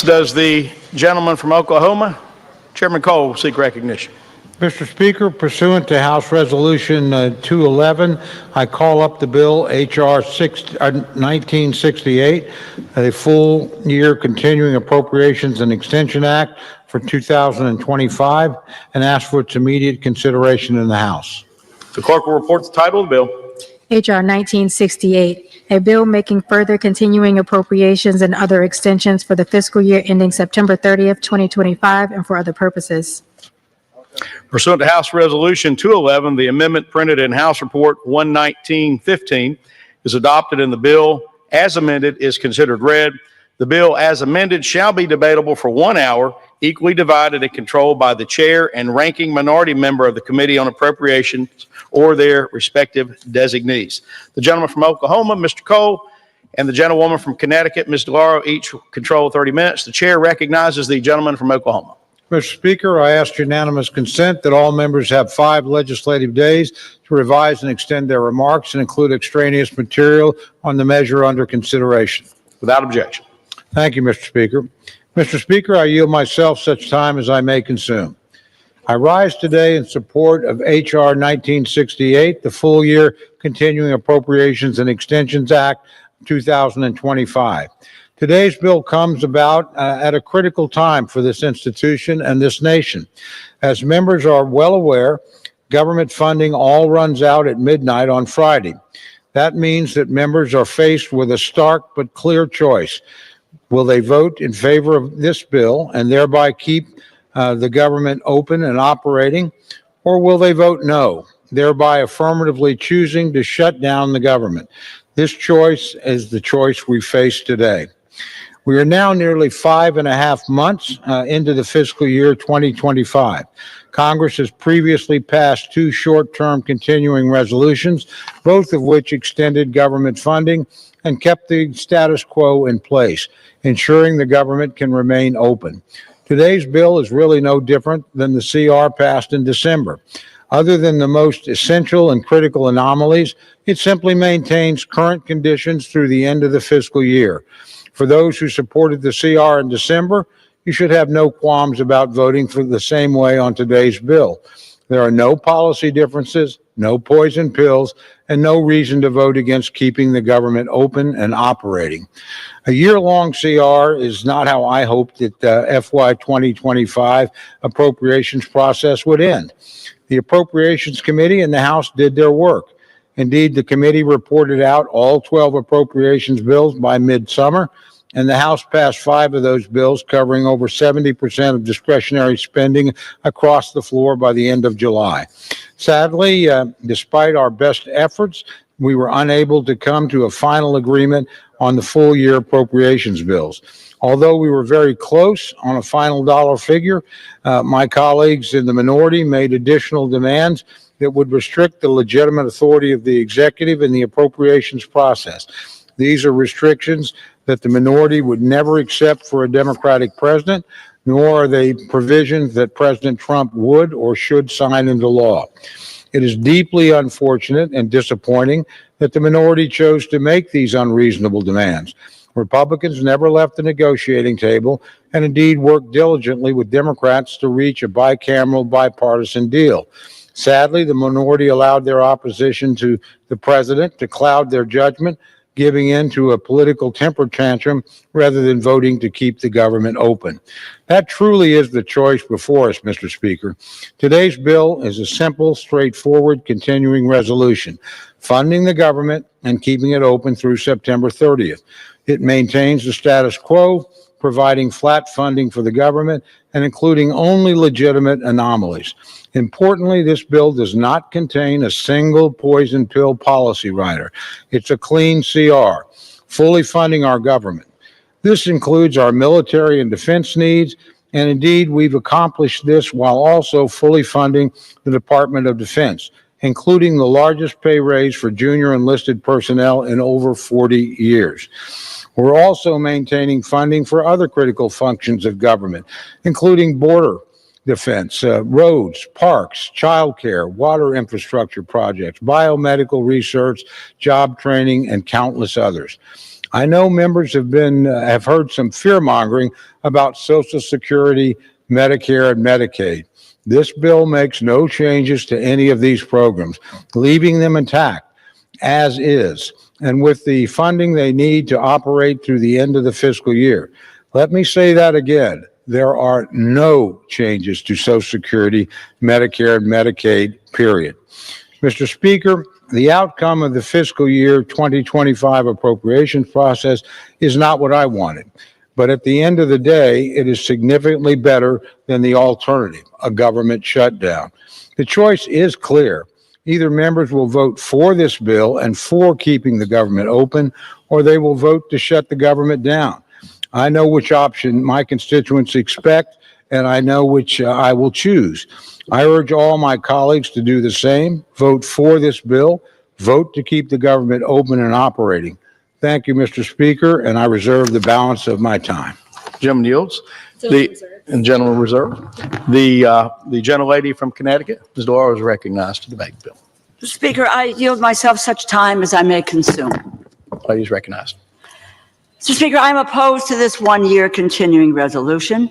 Does the gentleman from Oklahoma, Chairman Cole, seek recognition? Mr. Speaker, pursuant to House Resolution 211, I call up the bill H.R. 1968, a full-year Continuing Appropriations and Extension Act for 2025, and ask for its immediate consideration in the House. The clerk will report the title of the bill. H.R. 1968, a bill making further continuing appropriations and other extensions for the fiscal year ending September 30th, 2025, and for other purposes. Pursuant to House Resolution 211, the amendment printed in House Report 11915 is adopted, and the bill as amended is considered read. The bill as amended shall be debatable for 1 hour, equally divided and controlled by the chair and ranking minority member of the Committee on Appropriations or their respective designees. The gentleman from Oklahoma, Mr. Cole, and the gentlewoman from Connecticut, Ms. DeLauro, each control 30 minutes. The chair recognizes the gentleman from Oklahoma. Mr. Speaker, I ask unanimous consent that all members have 5 legislative days to revise and extend their remarks and include extraneous material on the measure under consideration. Without objection. Thank you, Mr. Speaker. Mr. Speaker, I yield myself such time as I may consume. I rise today in support of H.R. 1968, the full-year Continuing Appropriations and Extensions Act 2025. Today's bill comes about at a critical time for this institution and this nation. As members are well aware, government funding all runs out at midnight on Friday. That means that members are faced with a stark but clear choice. Will they vote in favor of this bill and thereby keep the government open and operating, or will they vote no, thereby affirmatively choosing to shut down the government? This choice is the choice we face today. We are now nearly 5.5 months into the fiscal year 2025. Congress has previously passed 2 short-term continuing resolutions, both of which extended government funding and kept the status quo in place, ensuring the government can remain open. Today's bill is really no different than the CR passed in December. Other than the most essential and critical anomalies, it simply maintains current conditions through the end of the fiscal year. For those who supported the CR in December, you should have no qualms about voting for the same way on today's bill. There are no policy differences, no poison pills, and no reason to vote against keeping the government open and operating. A year-long CR is not how I hoped that the FY 2025 appropriations process would end. The Appropriations Committee and the House did their work. Indeed, the committee reported out all 12 appropriations bills by midsummer, and the House passed 5 of those bills, covering over 70% of discretionary spending across the floor by the end of July. Sadly, despite our best efforts, we were unable to come to a final agreement on the full-year appropriations bills. Although we were very close on a final dollar figure, my colleagues in the minority made additional demands that would restrict the legitimate authority of the executive in the appropriations process. These are restrictions that the minority would never accept for a Democratic president, nor are they provisions that President Trump would or should sign into law. It is deeply unfortunate and disappointing that the minority chose to make these unreasonable demands. Republicans never left the negotiating table and indeed worked diligently with Democrats to reach a bicameral bipartisan deal. Sadly, the minority allowed their opposition to the president to cloud their judgment, giving in to a political temper tantrum rather than voting to keep the government open. That truly is the choice before us, Mr. Speaker. Today's bill is a simple, straightforward, continuing resolution, funding the government and keeping it open through September 30th. It maintains the status quo, providing flat funding for the government and including only legitimate anomalies. Importantly, this bill does not contain a single poison pill policy rider. It's a clean CR, fully funding our government. This includes our military and defense needs, and indeed, we've accomplished this while also fully funding the Department of Defense, including the largest pay raise for junior enlisted personnel in over 40 years. We're also maintaining funding for other critical functions of government, including border defense, roads, parks, childcare, water infrastructure projects, biomedical research, job training, and countless others. I know members have heard some fear-mongering about Social Security, Medicare, and Medicaid. This bill makes no changes to any of these programs, leaving them intact as is, and with the funding they need to operate through the end of the fiscal year. Let me say that again. There are no changes to Social Security, Medicare, and Medicaid, period. Mr. Speaker, the outcome of the fiscal year 2025 appropriations process is not what I wanted. But at the end of the day, it is significantly better than the alternative, a government shutdown. The choice is clear. Either members will vote for this bill and for keeping the government open, or they will vote to shut the government down. I know which option my constituents expect, and I know which I will choose. I urge all my colleagues to do the same. Vote for this bill. Vote to keep the government open and operating. Thank you, Mr. Speaker, and I reserve the balance of my time. Gentleman yields. And gentleman reserve. The gentlelady from Connecticut, Ms. Doyle, is recognized to debate the bill. Mr. Speaker, I yield myself such time as I may consume. Lady is recognized. Mr. Speaker, I am opposed to this one-year continuing resolution.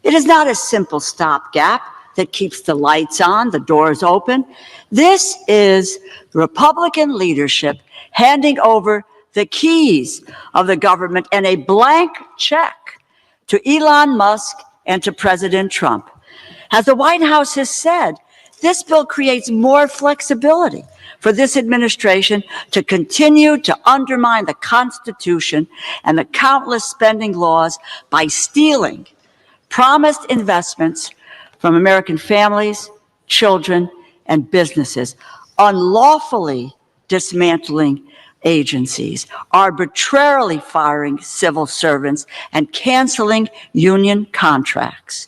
It is not a simple stopgap that keeps the lights on, the doors open. This is Republican leadership handing over the keys of the government and a blank check to Elon Musk and to President Trump. As the White House has said, this bill creates more flexibility for this administration to continue to undermine the Constitution and the countless spending laws by stealing promised investments from American families, children, and businesses, unlawfully dismantling agencies, arbitrarily firing civil servants, and canceling union contracts.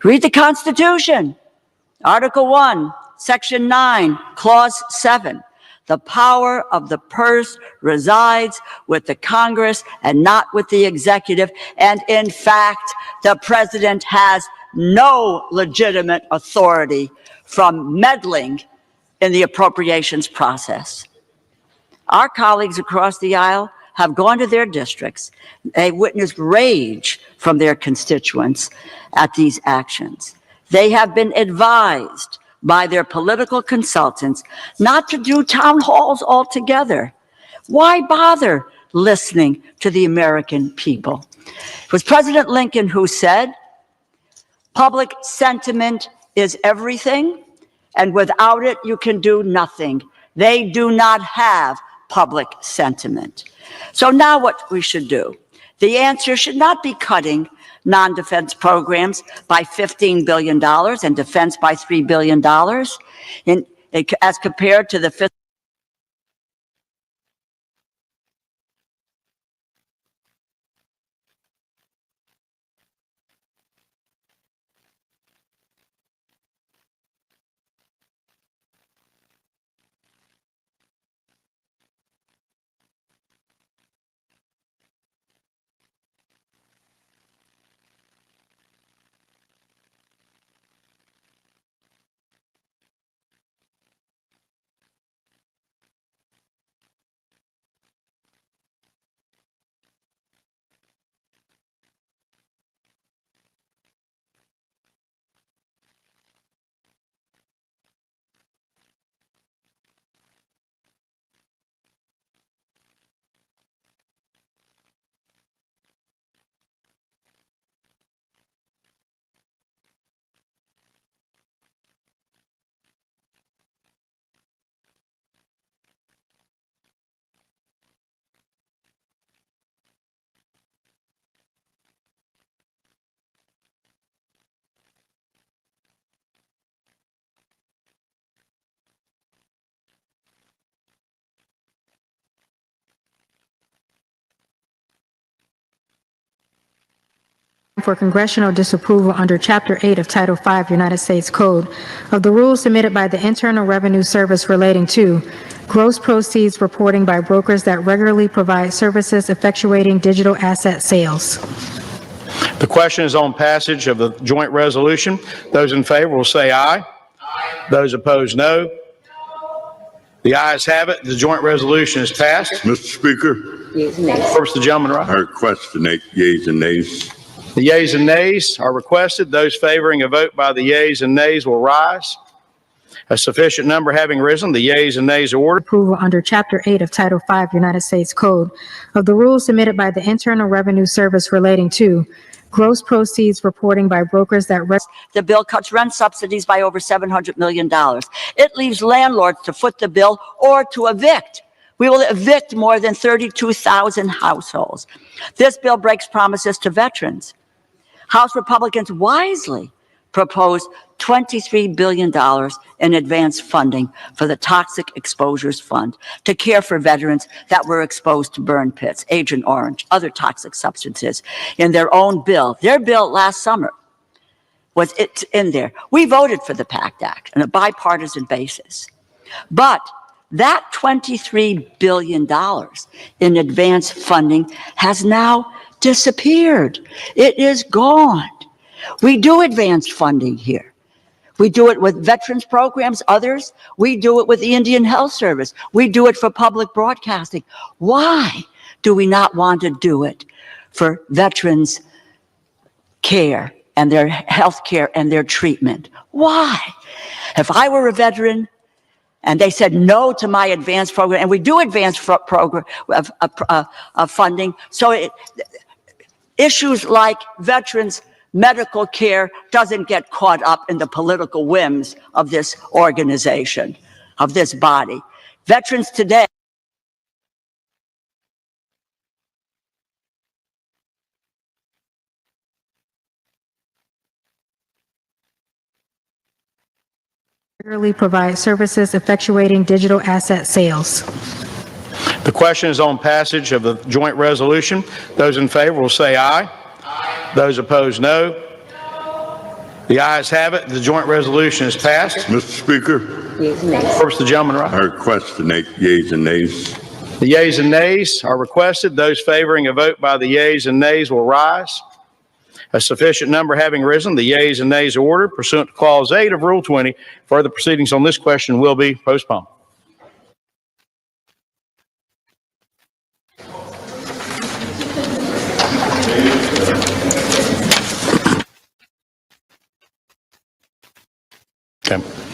Read the Constitution, Article 1, Section 9, Clause 7. The power of the purse resides with the Congress and not with the executive. And in fact, the president has no legitimate authority from meddling in the appropriations process. Our colleagues across the aisle have gone to their districts. They witnessed rage from their constituents at these actions. They have been advised by their political consultants not to do town halls altogether. Why bother listening to the American people? It was President Lincoln who said, "Public sentiment is everything, and without it, you can do nothing." They do not have public sentiment. So now what we should do? The answer should not be cutting non-defense programs by $15 billion and defense by $3 billion as compared to the fiscal for congressional disapproval under Chapter 8 of Title 5 United States Code of the rules submitted by the Internal Revenue Service relating to gross proceeds reporting by brokers that regularly provide services effectuating digital asset sales. The question is on passage of the joint resolution. Those in favor will say aye. Those opposed, no. The ayes have it. The joint resolution is passed. Mr. Speaker, First, the gentleman right. I request the yeas and nays. The yeas and nays are requested. Those favoring a vote by the yeas and nays will rise. A sufficient number having risen, the yeas and nays are ordered. Approval under Chapter 8 of Title 5 United States Code of the rules submitted by the Internal Revenue Service relating to gross proceeds reporting by brokers that The bill cuts rent subsidies by over $700 million. It leaves landlords to foot the bill or to evict. We will evict more than 32,000 households. This bill breaks promises to veterans. House Republicans wisely proposed $23 billion in advance funding for the Toxic Exposures Fund to care for veterans that were exposed to burn pits, Agent Orange, other toxic substances in their own bill. Their bill last summer was it's in there. We voted for the PACT Act on a bipartisan basis. But that $23 billion in advance funding has now disappeared. It is gone. We do advanced funding here. We do it with veterans programs, others. We do it with the Indian Health Service. We do it for public broadcasting. Why do we not want to do it for veterans' care and their health care and their treatment? Why? If I were a veteran and they said no to my advanced program, and we do advanced program of funding, so issues like veterans' medical care doesn't get caught up in the political whims of this organization, of this body. Veterans today regularly provide services effectuating digital asset sales. The question is on passage of the joint resolution. Those in favor will say aye. Those opposed, no. The ayes have it. The joint resolution is passed. Mr. Speaker, First, the gentleman right. I request the yeas and nays. The yeas and nays are requested. Those favoring a vote by the yeas and nays will rise. A sufficient number having risen, the yeas and nays are ordered. Pursuant to Clause 8 of Rule 20, further proceedings on this question will be postponed. Okay.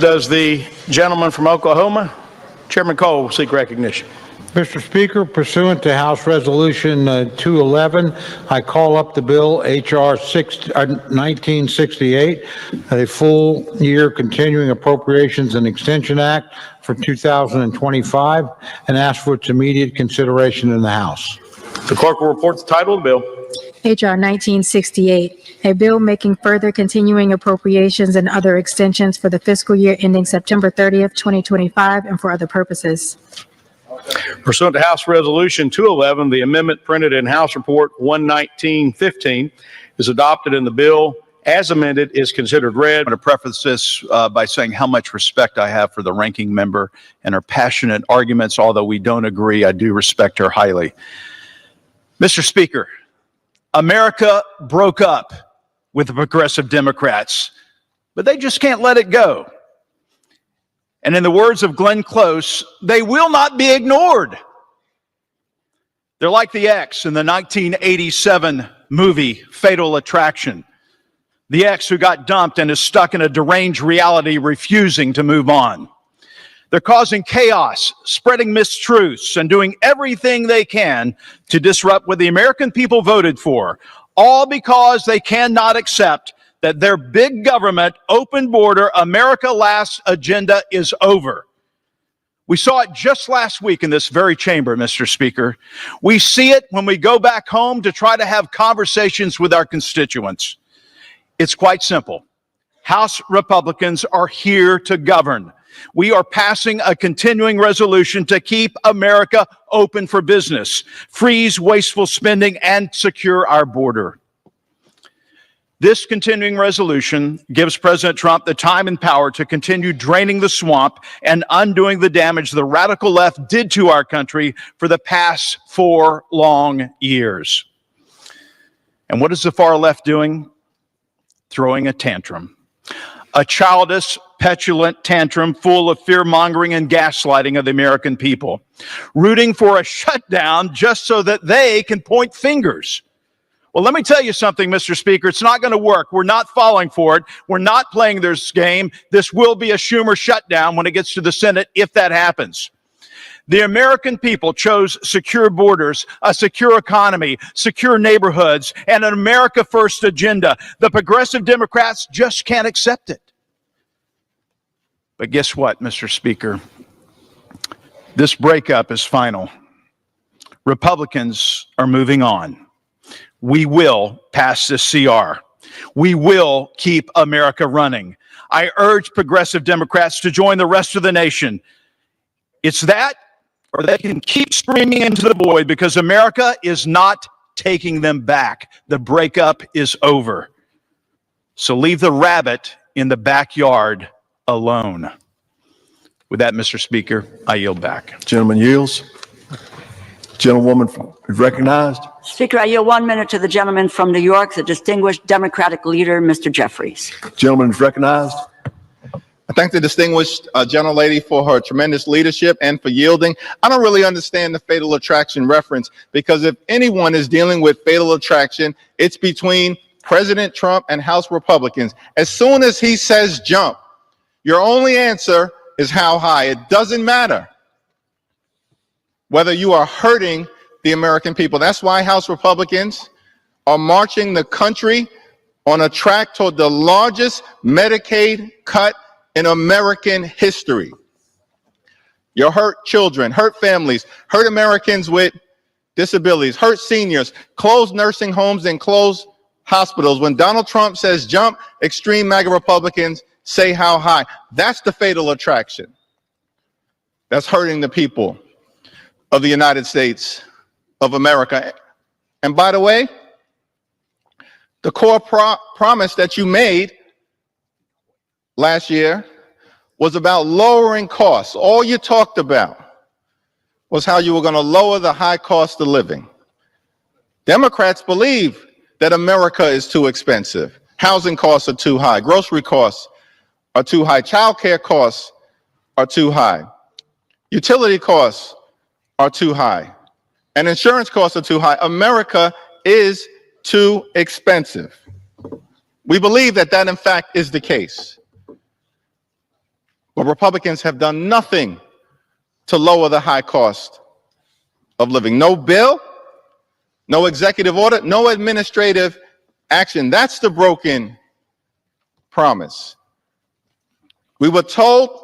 Does the gentleman from Oklahoma, Chairman Cole, will seek recognition. Mr. Speaker, pursuant to House Resolution 211, I call up the bill H.R. 1968, a full-year continuing appropriations and extension act for 2025, and ask for its immediate consideration in the House. The clerk will report the title of the bill. H.R. 1968, a bill making further continuing appropriations and other extensions for the fiscal year ending September 30th, 2025, and for other purposes. Pursuant to House Resolution 211, the amendment printed in House Report 11915 is adopted and the bill as amended is considered read. I'm going to preface this by saying how much respect I have for the ranking member and her passionate arguments. Although we don't agree, I do respect her highly. Mr. Speaker, America broke up with the progressive Democrats, but they just can't let it go. And in the words of Glenn Close, they will not be ignored. They're like the ex in the 1987 movie Fatal Attraction. The ex who got dumped and is stuck in a deranged reality, refusing to move on. They're causing chaos, spreading mistruths, and doing everything they can to disrupt what the American people voted for, all because they cannot accept that their big government, open border, America last agenda is over. We saw it just last week in this very chamber, Mr. Speaker. We see it when we go back home to try to have conversations with our constituents. It's quite simple. House Republicans are here to govern. We are passing a continuing resolution to keep America open for business, freeze wasteful spending, and secure our border. This continuing resolution gives President Trump the time and power to continue draining the swamp and undoing the damage the radical left did to our country for the past 4 long years. And what is the far left doing? Throwing a tantrum. A childish, petulant tantrum full of fear-mongering and gaslighting of the American people, rooting for a shutdown just so that they can point fingers. Well, let me tell you something, Mr. Speaker. It's not going to work. We're not falling for it. We're not playing this game. This will be a Schumer shutdown when it gets to the Senate, if that happens. The American people chose secure borders, a secure economy, secure neighborhoods, and an America First agenda. The progressive Democrats just can't accept it. But guess what, Mr. Speaker? This breakup is final. Republicans are moving on. We will pass this CR. We will keep America running. I urge progressive Democrats to join the rest of the nation. It's that, or they can keep screaming into the void, because America is not taking them back. The breakup is over. So leave the rabbit in the backyard alone. With that, Mr. Speaker, I yield back. Gentleman yields. Gentlewoman is recognized. Speaker, I yield 1 minute to the gentleman from New York, the distinguished Democratic leader, Mr. Jeffries. Gentleman is recognized. I thank the distinguished gentlelady for her tremendous leadership and for yielding. I don't really understand the fatal attraction reference, because if anyone is dealing with fatal attraction, it's between President Trump and House Republicans. As soon as he says jump, your only answer is how high. It doesn't matter whether you are hurting the American people. That's why House Republicans are marching the country on a track toward the largest Medicaid cut in American history. You hurt children, hurt families, hurt Americans with disabilities, hurt seniors, close nursing homes and close hospitals. When Donald Trump says jump, extreme MAGA Republicans say how high. That's the fatal attraction. That's hurting the people of the United States of America. And by the way, the core promise that you made last year was about lowering costs. All you talked about was how you were going to lower the high cost of living. Democrats believe that America is too expensive. Housing costs are too high. Grocery costs are too high. Child care costs are too high. Utility costs are too high. And insurance costs are too high. America is too expensive. We believe that in fact is the case. But Republicans have done nothing to lower the high cost of living. No bill, no executive order, no administrative action. That's the broken promise. We were told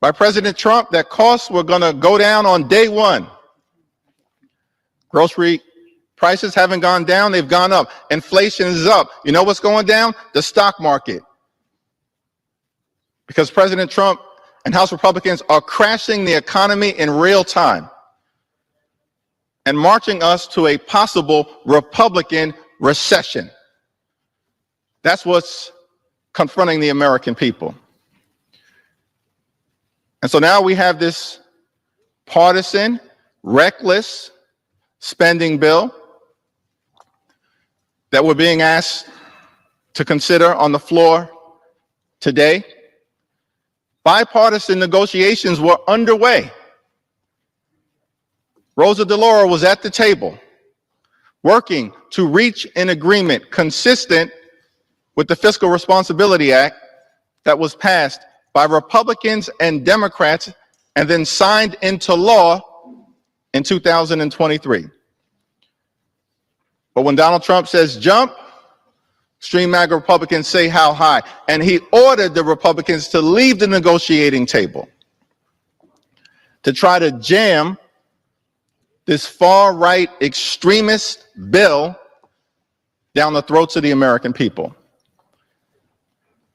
by President Trump that costs were going to go down on day one. Grocery prices haven't gone down, they've gone up. Inflation is up. You know what's going down? The stock market. Because President Trump and House Republicans are crashing the economy in real time and marching us to a possible Republican recession. That's what's confronting the American people. And so now we have this partisan, reckless spending bill that we're being asked to consider on the floor today. Bipartisan negotiations were underway. Rosa DeLauro was at the table, working to reach an agreement consistent with the Fiscal Responsibility Act that was passed by Republicans and Democrats and then signed into law in 2023. But when Donald Trump says jump, extreme MAGA Republicans say how high. And he ordered the Republicans to leave the negotiating table to try to jam this far-right extremist bill down the throats of the American people.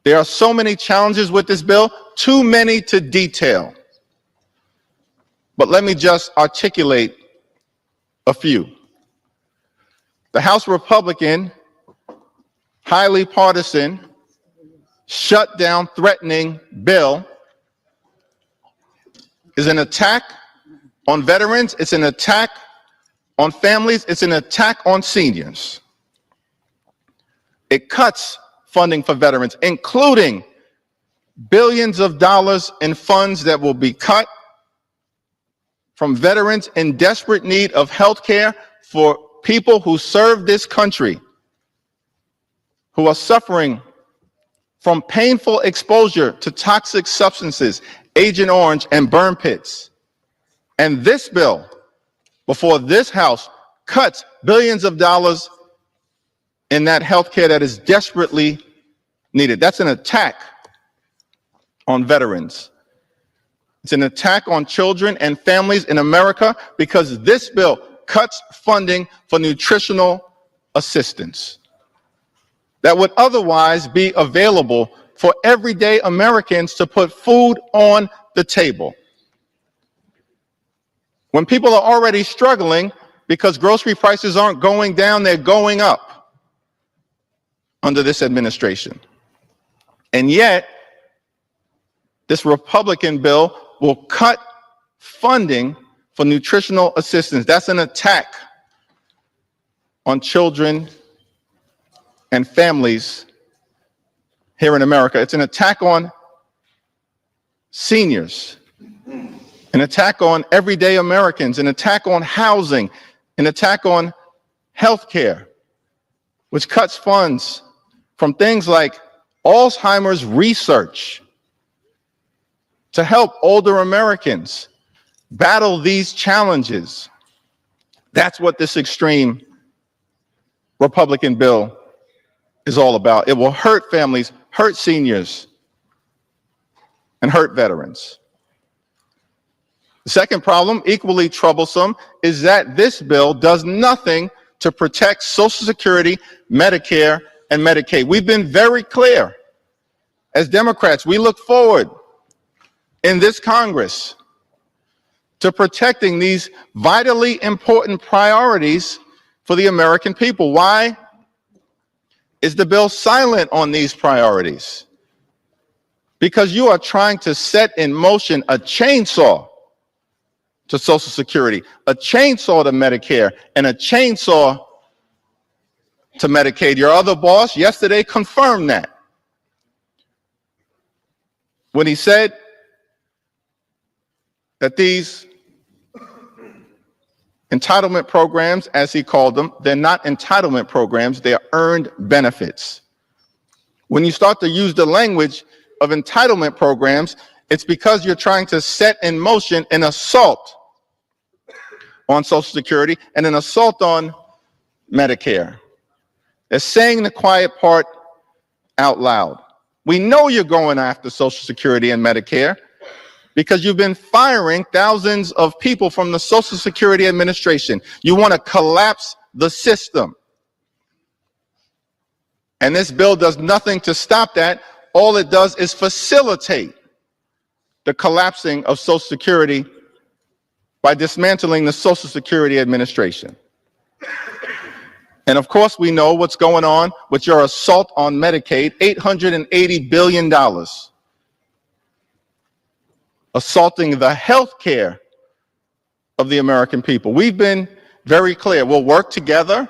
There are so many challenges with this bill, too many to detail. But let me just articulate a few. The House Republican, highly partisan, shutdown threatening bill is an attack on veterans, it's an attack on families, it's an attack on seniors. It cuts funding for veterans, including billions of dollars in funds that will be cut from veterans in desperate need of health care for people who serve this country, who are suffering from painful exposure to toxic substances, Agent Orange and burn pits. And this bill, before this House, cuts billions of dollars in that health care that is desperately needed. That's an attack on veterans. It's an attack on children and families in America because this bill cuts funding for nutritional assistance that would otherwise be available for everyday Americans to put food on the table. When people are already struggling because grocery prices aren't going down, they're going up under this administration. And yet, this Republican bill will cut funding for nutritional assistance. That's an attack on children and families here in America. It's an attack on seniors, an attack on everyday Americans, an attack on housing, an attack on health care, which cuts funds from things like Alzheimer's research to help older Americans battle these challenges. That's what this extreme Republican bill is all about. It will hurt families, hurt seniors, and hurt veterans. The second problem, equally troublesome, is that this bill does nothing to protect Social Security, Medicare, and Medicaid. We've been very clear. As Democrats, we look forward in this Congress to protecting these vitally important priorities for the American people. Why is the bill silent on these priorities? Because you are trying to set in motion a chainsaw to Social Security, a chainsaw to Medicare, and a chainsaw to Medicaid. Your other boss yesterday confirmed that when he said that these entitlement programs, as he called them, they're not entitlement programs, they are earned benefits. When you start to use the language of entitlement programs, it's because you're trying to set in motion an assault on Social Security and an assault on Medicare. They're saying the quiet part out loud. We know you're going after Social Security and Medicare because you've been firing thousands of people from the Social Security Administration. You want to collapse the system. And this bill does nothing to stop that. All it does is facilitate the collapsing of Social Security by dismantling the Social Security Administration. And of course, we know what's going on with your assault on Medicaid, $880 billion. Assaulting the health care of the American people. We've been very clear. We'll work together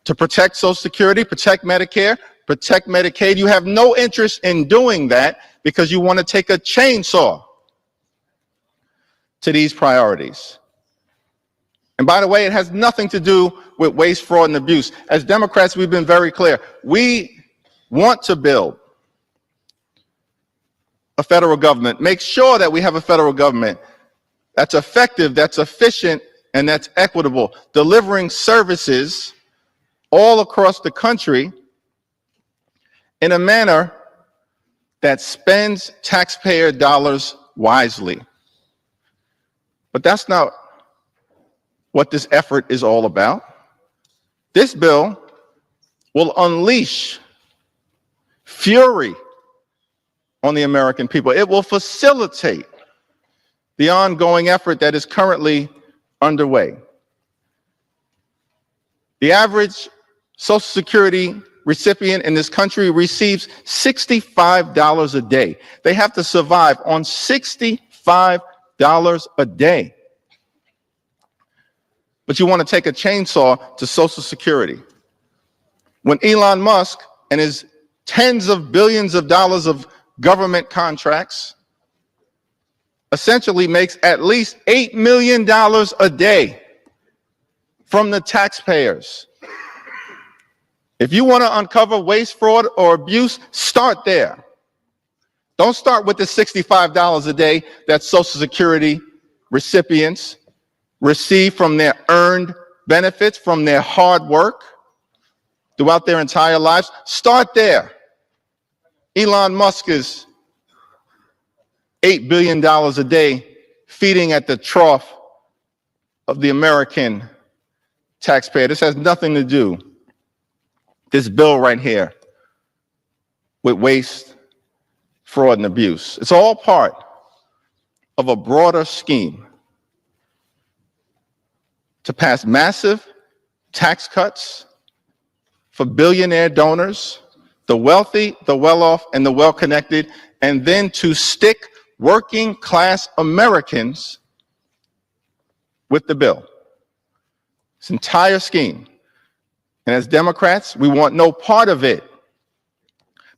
to protect Social Security, protect Medicare, protect Medicaid. You have no interest in doing that because you want to take a chainsaw to these priorities. And by the way, it has nothing to do with waste, fraud, and abuse. As Democrats, we've been very clear. We want to build a federal government, make sure that we have a federal government that's effective, that's efficient, and that's equitable, delivering services all across the country in a manner that spends taxpayer dollars wisely. But that's not what this effort is all about. This bill will unleash fury on the American people. It will facilitate the ongoing effort that is currently underway. The average Social Security recipient in this country receives $65 a day. They have to survive on $65 a day. But you want to take a chainsaw to Social Security. When Elon Musk and his tens of billions of dollars of government contracts essentially makes at least $8 million a day from the taxpayers. If you want to uncover waste, fraud, or abuse, start there. Don't start with the $65 a day that Social Security recipients receive from their earned benefits, from their hard work throughout their entire lives. Start there. Elon Musk is $8 billion a day feeding at the trough of the American taxpayer. This has nothing to do, this bill right here, with waste, fraud, and abuse. It's all part of a broader scheme to pass massive tax cuts for billionaire donors, the wealthy, the well-off, and the well-connected, and then to stick working class Americans with the bill. This entire scheme. And as Democrats, we want no part of it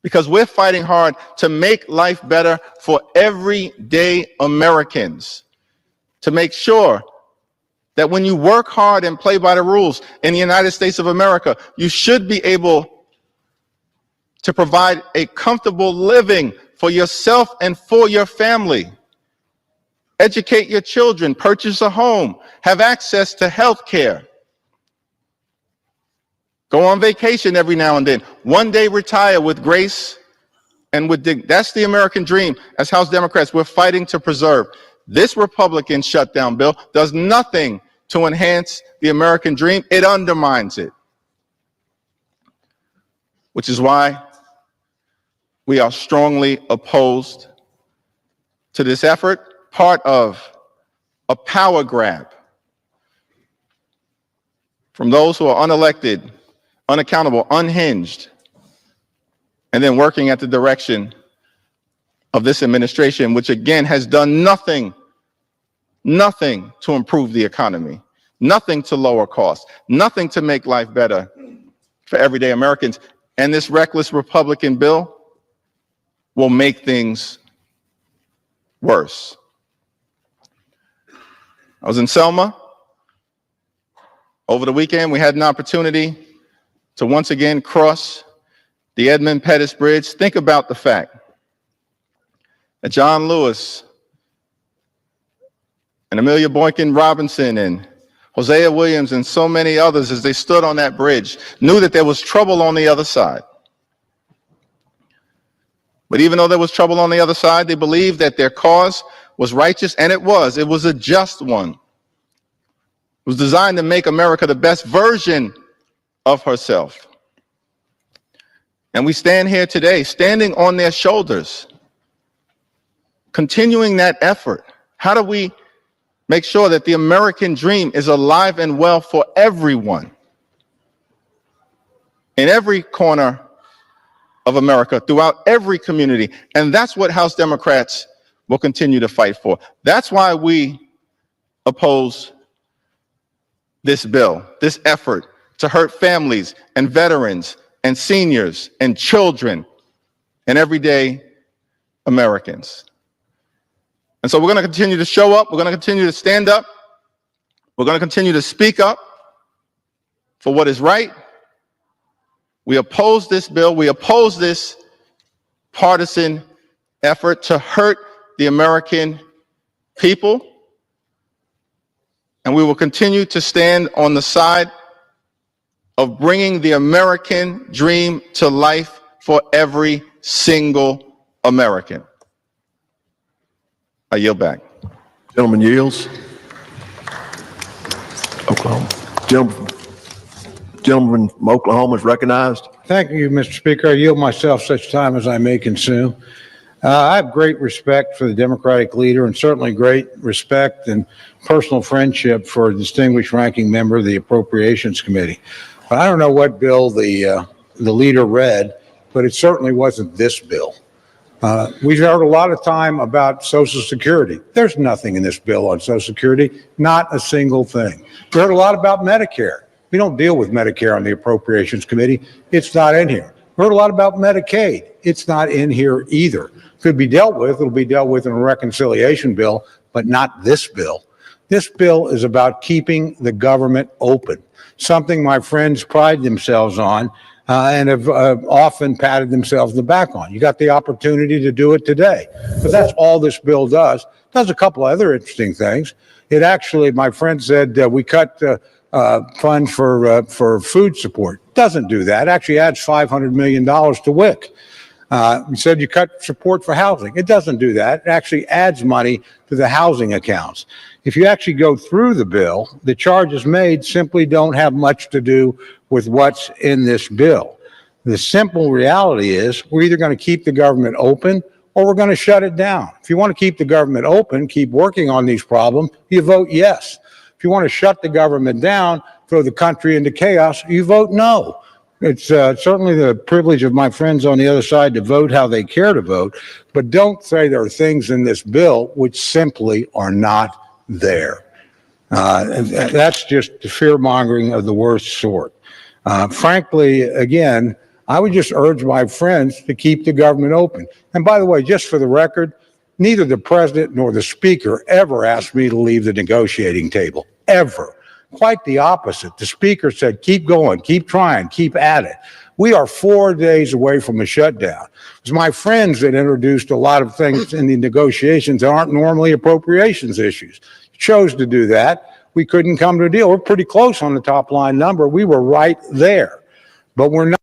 because we're fighting hard to make life better for everyday Americans, to make sure that when you work hard and play by the rules in the United States of America, you should be able to provide a comfortable living for yourself and for your family. Educate your children, purchase a home, have access to health care. Go on vacation every now and then. One day retire with grace and with dignity. That's the American dream. As House Democrats, we're fighting to preserve. This Republican shutdown bill does nothing to enhance the American dream. It undermines it. Which is why we are strongly opposed to this effort, part of a power grab from those who are unelected, unaccountable, unhinged, and then working at the direction of this administration, which again has done nothing to improve the economy, nothing to lower costs, nothing to make life better for everyday Americans. And this reckless Republican bill will make things worse. I was in Selma over the weekend. We had an opportunity to once again cross the Edmund Pettus Bridge. Think about the fact that John Lewis and Amelia Boykin Robinson and Hosea Williams and so many others, as they stood on that bridge, knew that there was trouble on the other side. But even though there was trouble on the other side, they believed that their cause was righteous, and it was. It was a just one. It was designed to make America the best version of herself. And we stand here today, standing on their shoulders, continuing that effort. How do we make sure that the American dream is alive and well for everyone? in every corner of America, throughout every community. And that's what House Democrats will continue to fight for. That's why we oppose this bill, this effort to hurt families and veterans and seniors and children and everyday Americans. And so we're going to continue to show up. We're going to continue to stand up. We're going to continue to speak up for what is right. We oppose this bill. We oppose this partisan effort to hurt the American people. And we will continue to stand on the side of bringing the American dream to life for every single American. I yield back. Gentleman yields. Oklahoma. Gentleman from Oklahoma is recognized. Thank you, Mr. Speaker. I yield myself such time as I may consume. I have great respect for the Democratic leader and certainly great respect and personal friendship for a distinguished ranking member of the Appropriations Committee. But I don't know what bill the leader read, but it certainly wasn't this bill. We've heard a lot of time about Social Security. There's nothing in this bill on Social Security, not a single thing. We heard a lot about Medicare. We don't deal with Medicare on the Appropriations Committee. It's not in here. We heard a lot about Medicaid. It's not in here either. Could be dealt with. It'll be dealt with in a reconciliation bill, but not this bill. This bill is about keeping the government open, something my friends pride themselves on and have often patted themselves on the back on. You got the opportunity to do it today. But that's all this bill does. It does a couple other interesting things. It actually, my friend said, we cut funds for food support. Doesn't do that. It actually adds $500 million to WIC. You said you cut support for housing. It doesn't do that. It actually adds money to the housing accounts. If you actually go through the bill, the charges made simply don't have much to do with what's in this bill. The simple reality is we're either going to keep the government open or we're going to shut it down. If you want to keep the government open, keep working on these problems, you vote yes. If you want to shut the government down, throw the country into chaos, you vote no. It's certainly the privilege of my friends on the other side to vote how they care to vote, but don't say there are things in this bill which simply are not there. And that's just the fear-mongering of the worst sort. Frankly, again, I would just urge my friends to keep the government open. And by the way, just for the record, neither the president nor the speaker ever asked me to leave the negotiating table, ever. Quite the opposite. The speaker said, keep going, keep trying, keep at it. We are 4 days away from a shutdown. It was my friends that introduced a lot of things in the negotiations that aren't normally appropriations issues. Chose to do that. We couldn't come to a deal. We're pretty close on the top line number. We were right there, but we're not.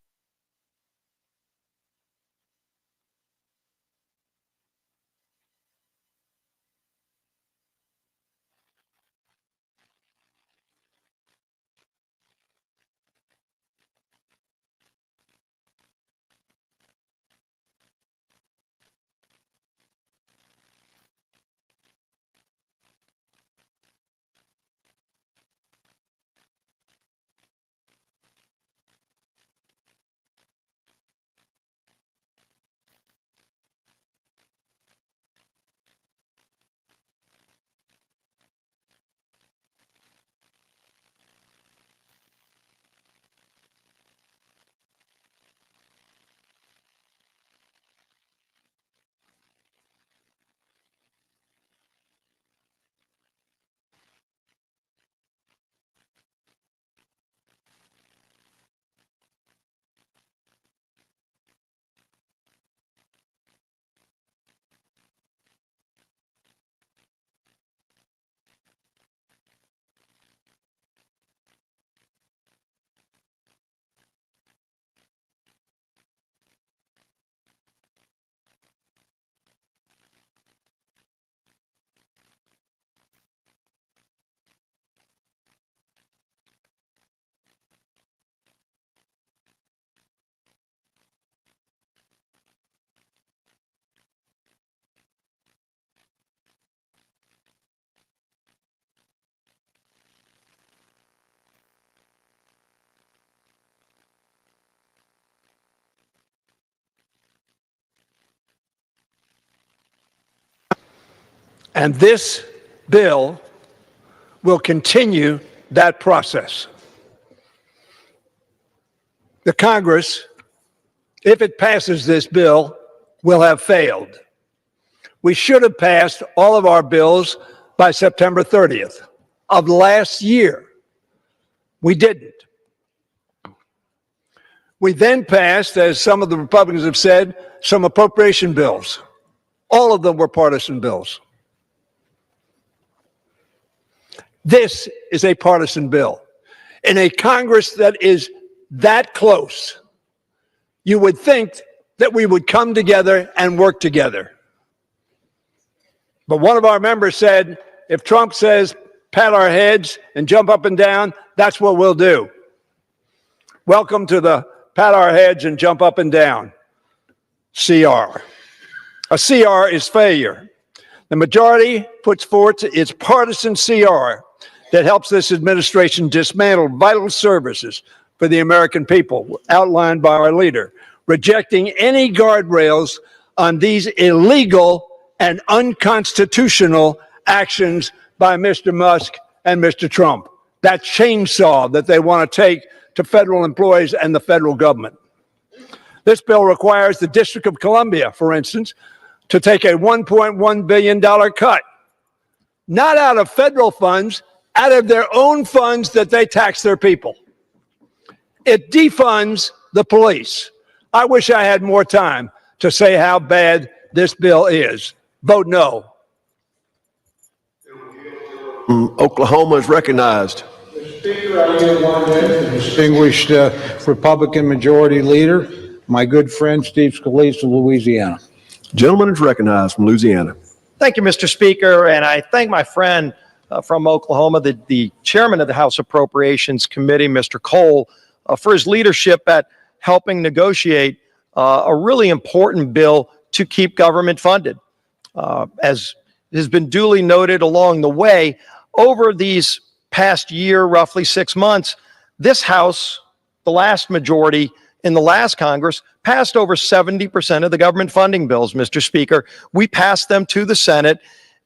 And this bill will continue that process. The Congress, if it passes this bill, will have failed. We should have passed all of our bills by September 30th of last year. We didn't. We then passed, as some of the Republicans have said, some appropriation bills. All of them were partisan bills. This is a partisan bill. In a Congress that is that close, you would think that we would come together and work together. But one of our members said, if Trump says, pat our heads and jump up and down, that's what we'll do. Welcome to the pat our heads and jump up and down CR. A CR is failure. The majority puts forth its partisan CR that helps this administration dismantle vital services for the American people, outlined by our leader, rejecting any guardrails on these illegal and unconstitutional actions by Mr. Musk and Mr. Trump. That chainsaw that they want to take to federal employees and the federal government. This bill requires the District of Columbia, for instance, to take a $1.1 billion cut, not out of federal funds, out of their own funds that they tax their people. It defunds the police. I wish I had more time to say how bad this bill is. Vote no. Oklahoma is recognized. Speaker, I yield 1 minute. Distinguished Republican Majority Leader, my good friend Steve Scalise of Louisiana. Gentleman is recognized from Louisiana. Thank you, Mr. Speaker, and I thank my friend from Oklahoma, the chairman of the House Appropriations Committee, Mr. Cole, for his leadership at helping negotiate a really important bill to keep government funded. As has been duly noted along the way, over these past year, roughly 6 months, this House, the last majority in the last Congress, passed over 70% of the government funding bills, Mr. Speaker. We passed them to the Senate,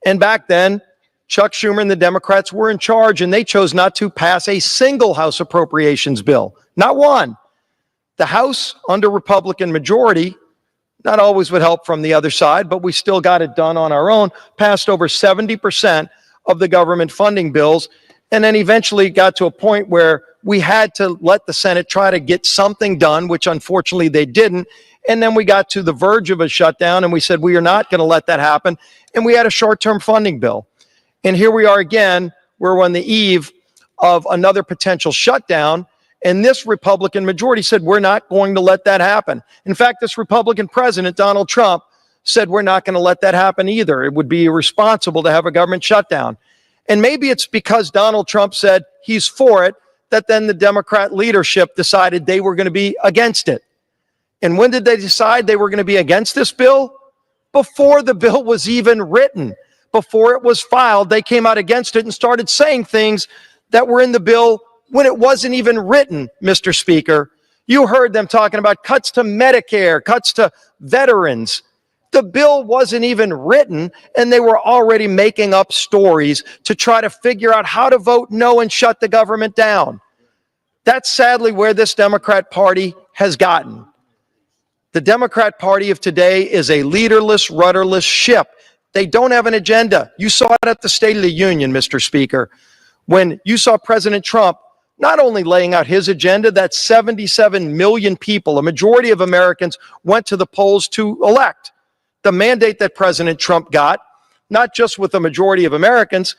and back then, Chuck Schumer and the Democrats were in charge, and they chose not to pass a single House appropriations bill, not one. The House, under Republican majority, not always with help from the other side, but we still got it done on our own, passed over 70% of the government funding bills, and then eventually got to a point where we had to let the Senate try to get something done, which unfortunately they didn't. And then we got to the verge of a shutdown, and we said we are not going to let that happen. And we had a short-term funding bill. And here we are again. We're on the eve of another potential shutdown. And this Republican majority said we're not going to let that happen. In fact, this Republican president, Donald Trump, said we're not going to let that happen either. It would be irresponsible to have a government shutdown. And maybe it's because Donald Trump said he's for it that then the Democrat leadership decided they were going to be against it. And when did they decide they were going to be against this bill? Before the bill was even written, before it was filed, they came out against it and started saying things that were in the bill when it wasn't even written, Mr. Speaker. You heard them talking about cuts to Medicare, cuts to veterans. The bill wasn't even written, and they were already making up stories to try to figure out how to vote no and shut the government down. That's sadly where this Democrat Party has gotten. The Democrat Party of today is a leaderless, rudderless ship. They don't have an agenda. You saw it at the State of the Union, Mr. Speaker, when you saw President Trump not only laying out his agenda that 77 million people, a majority of Americans, went to the polls to elect. The mandate that President Trump got, not just with a majority of Americans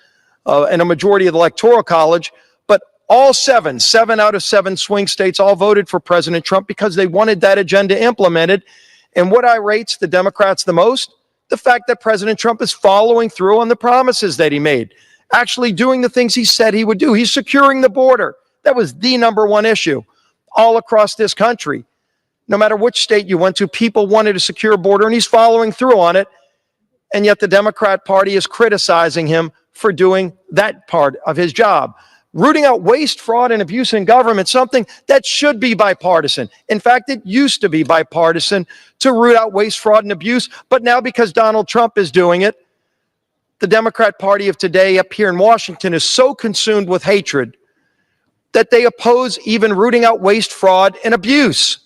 and a majority of the Electoral College, but all seven out of 7 swing states all voted for President Trump because they wanted that agenda implemented. And what irates the Democrats the most? The fact that President Trump is following through on the promises that he made, actually doing the things he said he would do. He's securing the border. That was the number one issue all across this country. No matter which state you went to, people wanted a secure border, and he's following through on it. And yet the Democrat Party is criticizing him for doing that part of his job. Rooting out waste, fraud, and abuse in government, something that should be bipartisan. In fact, it used to be bipartisan to root out waste, fraud, and abuse. But now because Donald Trump is doing it, the Democrat Party of today up here in Washington is so consumed with hatred that they oppose even rooting out waste, fraud, and abuse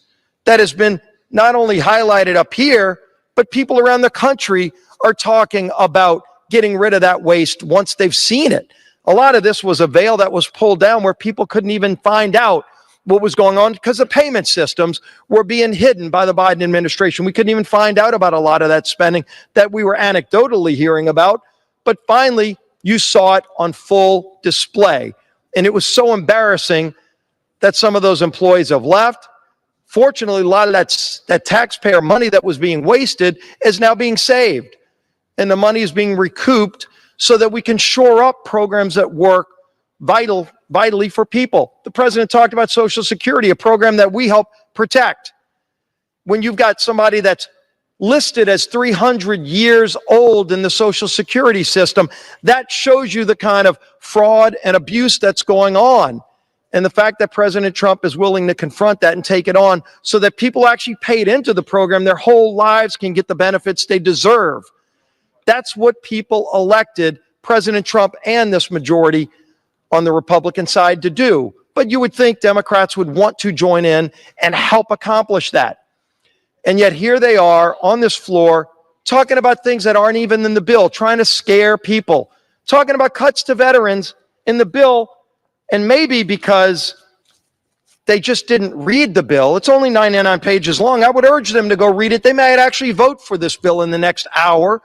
that has been not only highlighted up here, but people around the country are talking about getting rid of that waste once they've seen it. A lot of this was a veil that was pulled down where people couldn't even find out what was going on because the payment systems were being hidden by the Biden administration. We couldn't even find out about a lot of that spending that we were anecdotally hearing about. But finally, you saw it on full display. And it was so embarrassing that some of those employees have left. Fortunately, a lot of that taxpayer money that was being wasted is now being saved. And the money is being recouped so that we can shore up programs that work vitally for people. The president talked about Social Security, a program that we help protect. When you've got somebody that's listed as 300 years old in the Social Security system, that shows you the kind of fraud and abuse that's going on. And the fact that President Trump is willing to confront that and take it on so that people actually paid into the program their whole lives can get the benefits they deserve. That's what people elected President Trump and this majority on the Republican side to do. But you would think Democrats would want to join in and help accomplish that. And yet here they are on this floor talking about things that aren't even in the bill, trying to scare people, talking about cuts to veterans in the bill. And maybe because they just didn't read the bill, it's only 99 pages long. I would urge them to go read it. They might actually vote for this bill in the next hour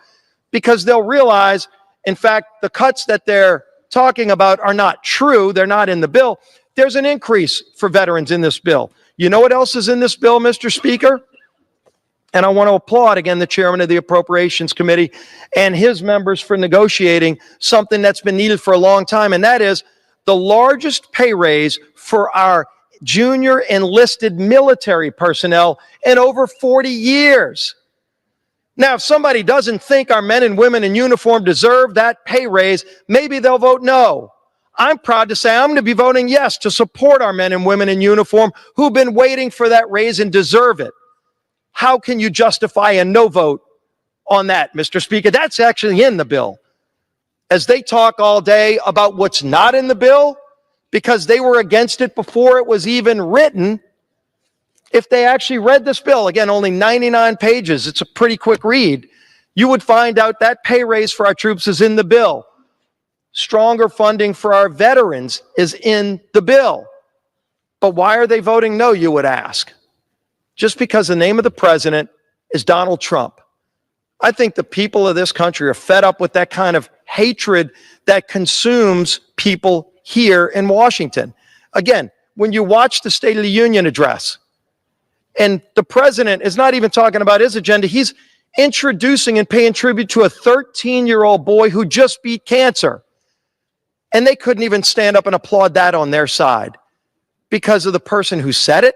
because they'll realize, in fact, the cuts that they're talking about are not true. They're not in the bill. There's an increase for veterans in this bill. You know what else is in this bill, Mr. Speaker? And I want to applaud again the chairman of the Appropriations Committee and his members for negotiating something that's been needed for a long time, and that is the largest pay raise for our junior enlisted military personnel in over 40 years. Now, if somebody doesn't think our men and women in uniform deserve that pay raise, maybe they'll vote no. I'm proud to say I'm going to be voting yes to support our men and women in uniform who've been waiting for that raise and deserve it. How can you justify a no vote on that, Mr. Speaker? That's actually in the bill. As they talk all day about what's not in the bill, because they were against it before it was even written, if they actually read this bill, again, only 99 pages, it's a pretty quick read, you would find out that pay raise for our troops is in the bill. Stronger funding for our veterans is in the bill. But why are they voting no, you would ask? Just because the name of the president is Donald Trump. I think the people of this country are fed up with that kind of hatred that consumes people here in Washington. Again, when you watch the State of the Union address, and the president is not even talking about his agenda, he's introducing and paying tribute to a 13-year-old boy who just beat cancer. And they couldn't even stand up and applaud that on their side because of the person who said it.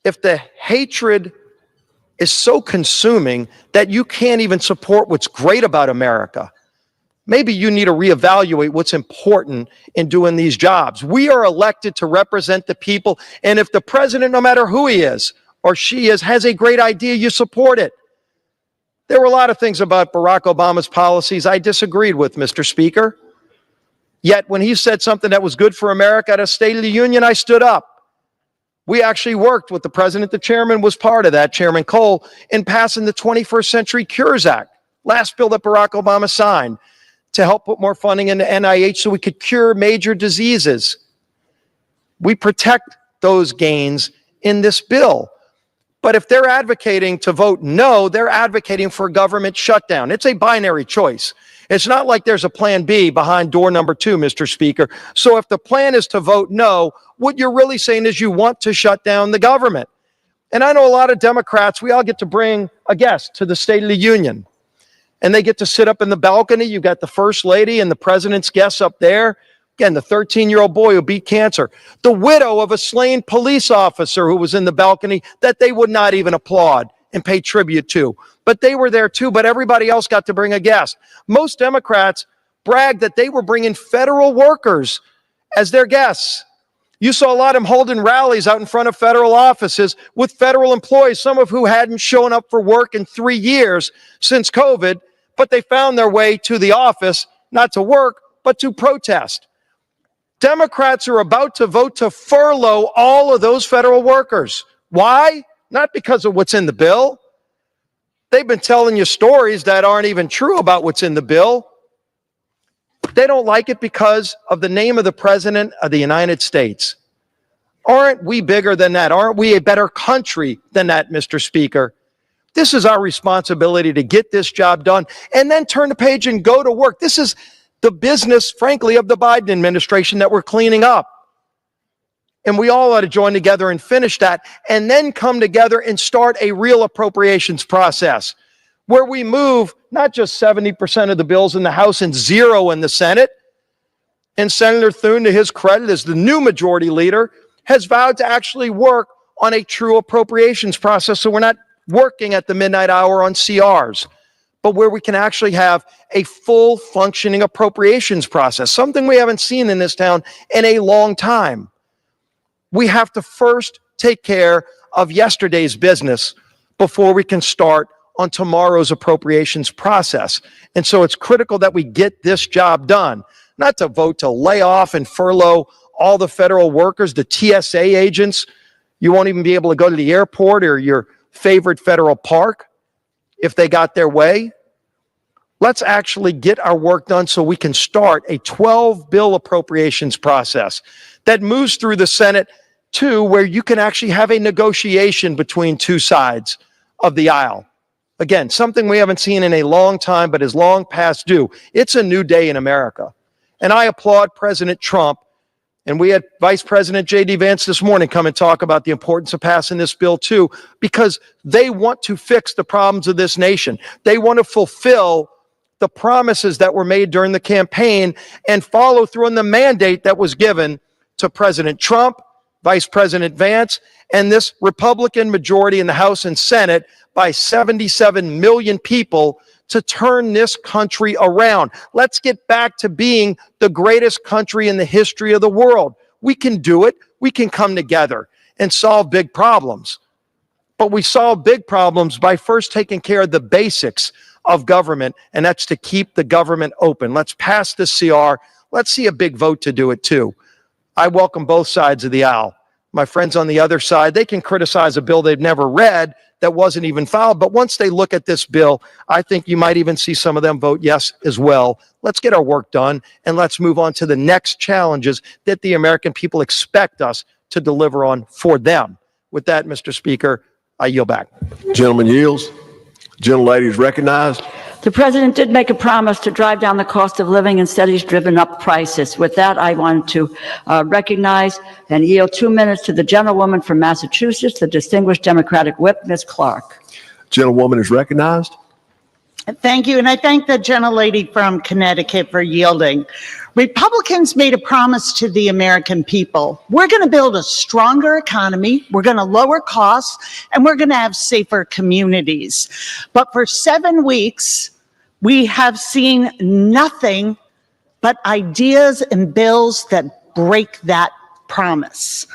If the hatred is so consuming that you can't even support what's great about America, maybe you need to reevaluate what's important in doing these jobs. We are elected to represent the people, and if the president, no matter who he is or she is, has a great idea, you support it. There were a lot of things about Barack Obama's policies I disagreed with, Mr. Speaker. Yet when he said something that was good for America at a State of the Union, I stood up. We actually worked with the president. The chairman was part of that, Chairman Cole, in passing the 21st Century Cures Act, last bill that Barack Obama signed, to help put more funding into NIH so we could cure major diseases. We protect those gains in this bill. But if they're advocating to vote no, they're advocating for a government shutdown. It's a binary choice. It's not like there's a plan B behind door number 2, Mr. Speaker. So if the plan is to vote no, what you're really saying is you want to shut down the government. And I know a lot of Democrats, we all get to bring a guest to the State of the Union. And they get to sit up in the balcony. You've got the First Lady and the President's guests up there. Again, the 13-year-old boy who beat cancer. The widow of a slain police officer who was in the balcony that they would not even applaud and pay tribute to. But they were there too, but everybody else got to bring a guest. Most Democrats bragged that they were bringing federal workers as their guests. You saw a lot of them holding rallies out in front of federal offices with federal employees, some of who hadn't shown up for work in 3 years since COVID, but they found their way to the office, not to work, but to protest. Democrats are about to vote to furlough all of those federal workers. Why? Not because of what's in the bill. They've been telling you stories that aren't even true about what's in the bill. They don't like it because of the name of the President of the United States. Aren't we bigger than that? Aren't we a better country than that, Mr. Speaker? This is our responsibility to get this job done and then turn the page and go to work. This is the business, frankly, of the Biden administration that we're cleaning up. And we all ought to join together and finish that and then come together and start a real appropriations process where we move not just 70% of the bills in the House and 0 in the Senate. And Senator Thune, to his credit, as the new majority leader, has vowed to actually work on a true appropriations process. So we're not working at the midnight hour on CRs, but where we can actually have a full functioning appropriations process, something we haven't seen in this town in a long time. We have to first take care of yesterday's business before we can start on tomorrow's appropriations process. And so it's critical that we get this job done, not to vote to lay off and furlough all the federal workers, the TSA agents. You won't even be able to go to the airport or your favorite federal park if they got their way. Let's actually get our work done so we can start a 12-bill appropriations process that moves through the Senate too, where you can actually have a negotiation between two sides of the aisle. Again, something we haven't seen in a long time, but is long past due. It's a new day in America. And I applaud President Trump. And we had Vice President J.D. Vance this morning come and talk about the importance of passing this bill too, because they want to fix the problems of this nation. They want to fulfill the promises that were made during the campaign and follow through on the mandate that was given to President Trump, Vice President Vance, and this Republican majority in the House and Senate by 77 million people to turn this country around. Let's get back to being the greatest country in the history of the world. We can do it. We can come together and solve big problems. But we solve big problems by first taking care of the basics of government, and that's to keep the government open. Let's pass this CR. Let's see a big vote to do it too. I welcome both sides of the aisle. My friends on the other side, they can criticize a bill they've never read that wasn't even filed. But once they look at this bill, I think you might even see some of them vote yes as well. Let's get our work done and let's move on to the next challenges that the American people expect us to deliver on for them. With that, Mr. Speaker, I yield back. Gentleman yields. Gentlelady is recognized. The president did make a promise to drive down the cost of living. Instead, he's driven up prices. With that, I want to recognize and yield 2 minutes to the gentlewoman from Massachusetts, the distinguished Democratic whip, Ms. Clark. Gentlewoman is recognized. Thank you, and I thank the gentlelady from Connecticut for yielding. Republicans made a promise to the American people. We're going to build a stronger economy, we're going to lower costs, and we're going to have safer communities. But for 7 weeks, we have seen nothing but ideas and bills that break that promise.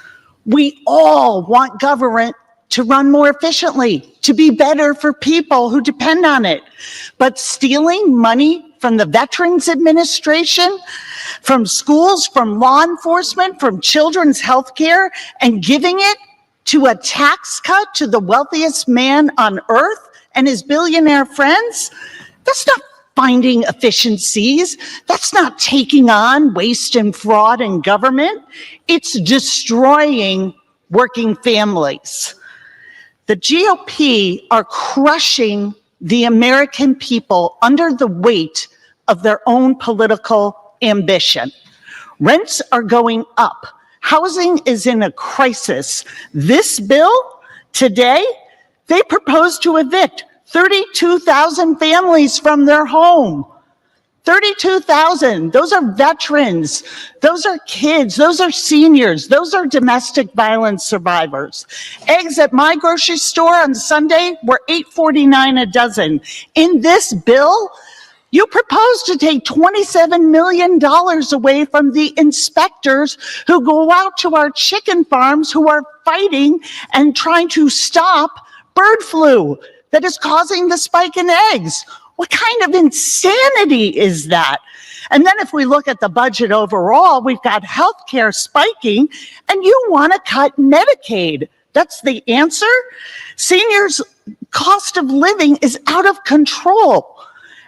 We all want government to run more efficiently, to be better for people who depend on it. But stealing money from the Veterans Administration, from schools, from law enforcement, from children's health care, and giving it to a tax cut to the wealthiest man on earth and his billionaire friends, that's not finding efficiencies. That's not taking on waste and fraud in government. It's destroying working families. The GOP are crushing the American people under the weight of their own political ambition. Rents are going up. Housing is in a crisis. This bill today, they propose to evict 32,000 families from their home. 32,000. Those are veterans. Those are kids. Those are seniors. Those are domestic violence survivors. Eggs at my grocery store on Sunday were $8.49 a dozen. In this bill, you propose to take $27 million away from the inspectors who go out to our chicken farms who are fighting and trying to stop bird flu that is causing the spike in eggs. What kind of insanity is that? And then if we look at the budget overall, we've got healthcare spiking, and you want to cut Medicaid. That's the answer? Seniors' cost of living is out of control.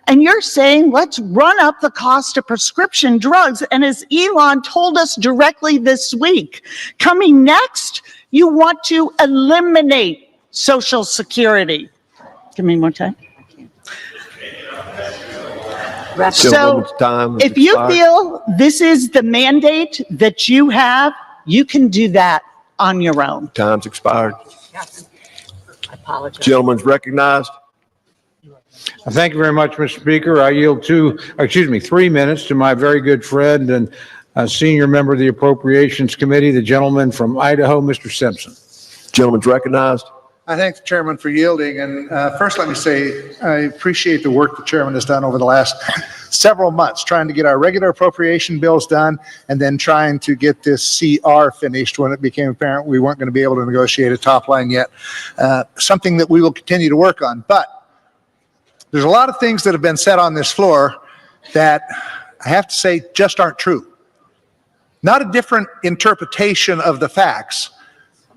And you're saying, let's run up the cost of prescription drugs. And as Elon told us directly this week, coming next, you want to eliminate Social Security. Give me more time. So Gentleman's time has if you expired. feel this is the mandate that you have, you can do that on your own. Time's expired. I apologize. Gentleman's recognized. Thank you very much, Mr. Speaker. I yield 3 minutes to my very good friend and senior member of the Appropriations Committee, the gentleman from Idaho, Mr. Simpson. Gentleman's recognized. I thank the chairman for yielding. And first, let me say, I appreciate the work the chairman has done over the last several months, trying to get our regular appropriation bills done and then trying to get this CR finished when it became apparent we weren't going to be able to negotiate a top line yet. Something that we will continue to work on. But there's a lot of things that have been said on this floor that I have to say just aren't true. Not a different interpretation of the facts.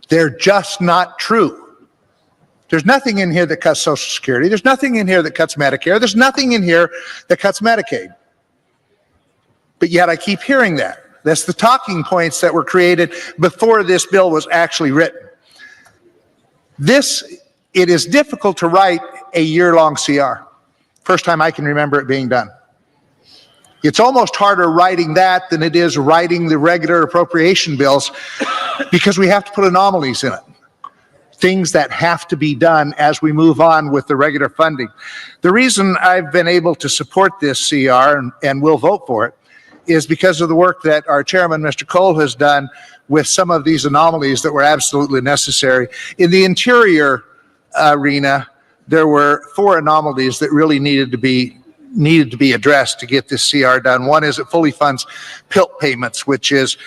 They're just not true. There's nothing in here that cuts Social Security. There's nothing in here that cuts Medicare. There's nothing in here that cuts Medicaid. But yet I keep hearing that. That's the talking points that were created before this bill was actually written. It is difficult to write a year-long CR. First time I can remember it being done. It's almost harder writing that than it is writing the regular appropriation bills because we have to put anomalies in it. Things that have to be done as we move on with the regular funding. The reason I've been able to support this CR and will vote for it is because of the work that our chairman, Mr. Cole, has done with some of these anomalies that were absolutely necessary. In the interior arena, there were 4 anomalies that really needed to be addressed to get this CR done. One is it fully funds PILT payments, which is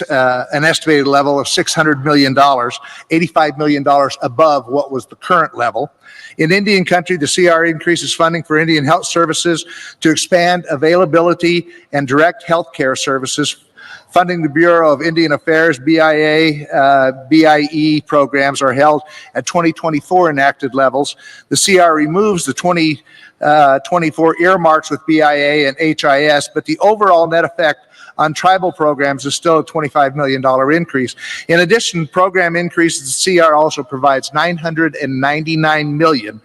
an estimated level of $600 million, $85 million above what was the current level. In Indian country, the CR increases funding for Indian health services to expand availability and direct health care services. Funding the Bureau of Indian Affairs, BIA, BIE programs are held at 2024 enacted levels. The CR removes the 2024 earmarks with BIA and HIS, but the overall net effect on tribal programs is still a $25 million increase. In addition, program increases, the CR also provides $999 million,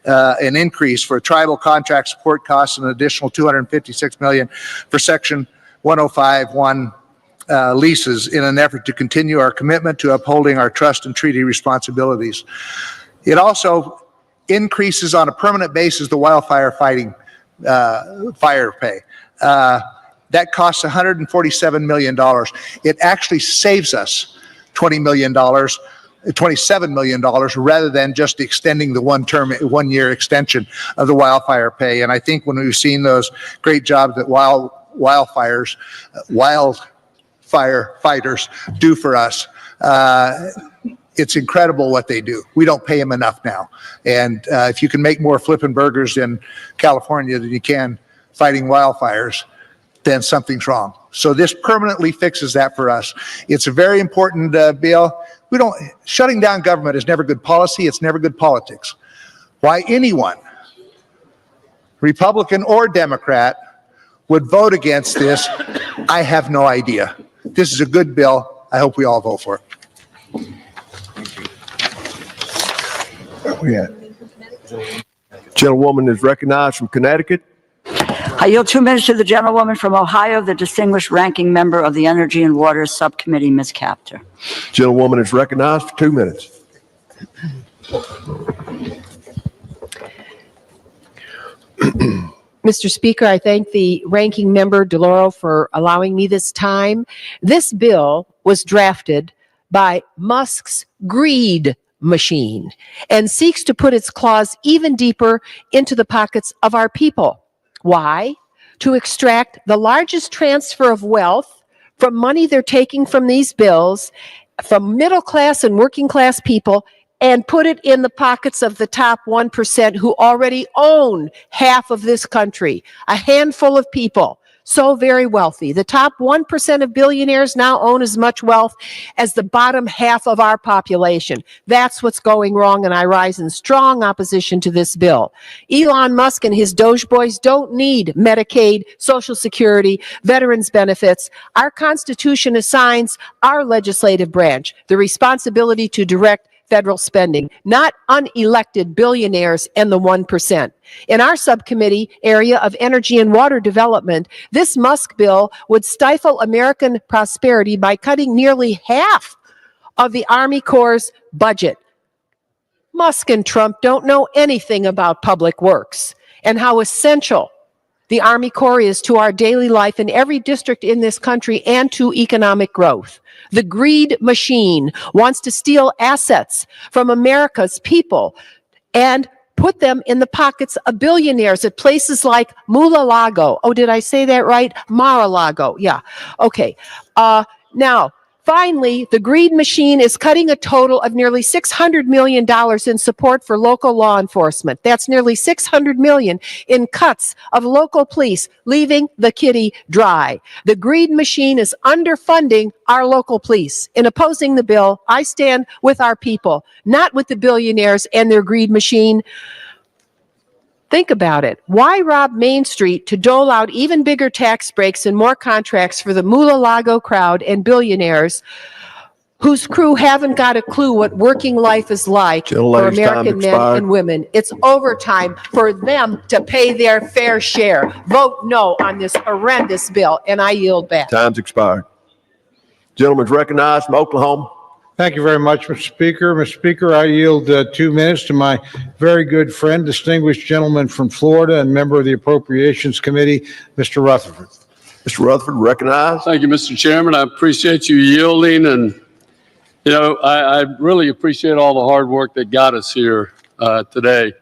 an increase for tribal contract support costs and an additional $256 million for Section 105(1) leases in an effort to continue our commitment to upholding our trust and treaty responsibilities. It also increases on a permanent basis the wildfire fighting fire pay. That costs $147 million. It actually saves us $20 million, $27 million, rather than just extending the one-year extension of the wildfire pay. And I think when we've seen those great jobs that wildfire fighters do for us, it's incredible what they do. We don't pay them enough now. And if you can make more flipping burgers in California than you can fighting wildfires, then something's wrong. So this permanently fixes that for us. It's a very important bill. Shutting down government is never good policy. It's never good politics. Why anyone, Republican or Democrat, would vote against this, I have no idea. This is a good bill. I hope we all vote for it. Gentlewoman is recognized from Connecticut. I yield 2 minutes to the gentlewoman from Ohio, the distinguished ranking member of the Energy and Water Subcommittee, Ms. Capter. Gentlewoman is recognized for 2 minutes. Mr. Speaker, I thank the ranking member, DeLauro, for allowing me this time. This bill was drafted by Musk's greed machine and seeks to put its claws even deeper into the pockets of our people. Why? To extract the largest transfer of wealth from money they're taking from these bills, from middle class and working class people, and put it in the pockets of the top 1% who already own half of this country. A handful of people, so very wealthy. The top 1% of billionaires now own as much wealth as the bottom half of our population. That's what's going wrong, and I rise in strong opposition to this bill. Elon Musk and his Doge boys don't need Medicaid, Social Security, veterans benefits. Our Constitution assigns our legislative branch the responsibility to direct federal spending, not unelected billionaires and the 1%. In our subcommittee area of energy and water development, this Musk bill would stifle American prosperity by cutting nearly half of the Army Corps' budget. Musk and Trump don't know anything about public works and how essential the Army Corps is to our daily life in every district in this country and to economic growth. The greed machine wants to steal assets from America's people and put them in the pockets of billionaires at places like Mar-a-Lago. Oh, did I say that right? Mar-a-Lago. Yeah. Okay. Now, finally, the greed machine is cutting a total of nearly $600 million in support for local law enforcement. That's nearly $600 million in cuts of local police, leaving the kitty dry. The greed machine is underfunding our local police. In opposing the bill, I stand with our people, not with the billionaires and their greed machine. Think about it. Why rob Main Street to dole out even bigger tax breaks and more contracts for the Mar-a-Lago crowd and billionaires whose crew haven't got a clue what working life is like for American men and women? It's overtime for them to pay their fair share. Vote no on this horrendous bill, and I yield back. Time's expired. Gentleman's recognized from Oklahoma. Thank you very much, Mr. Speaker. Mr. Speaker, I yield 2 minutes to my very good friend, distinguished gentleman from Florida and member of the Appropriations Committee, Mr. Rutherford. Mr. Rutherford, recognized. Thank you, Mr. Chairman. I appreciate you yielding, and I really appreciate all the hard work that got us here today.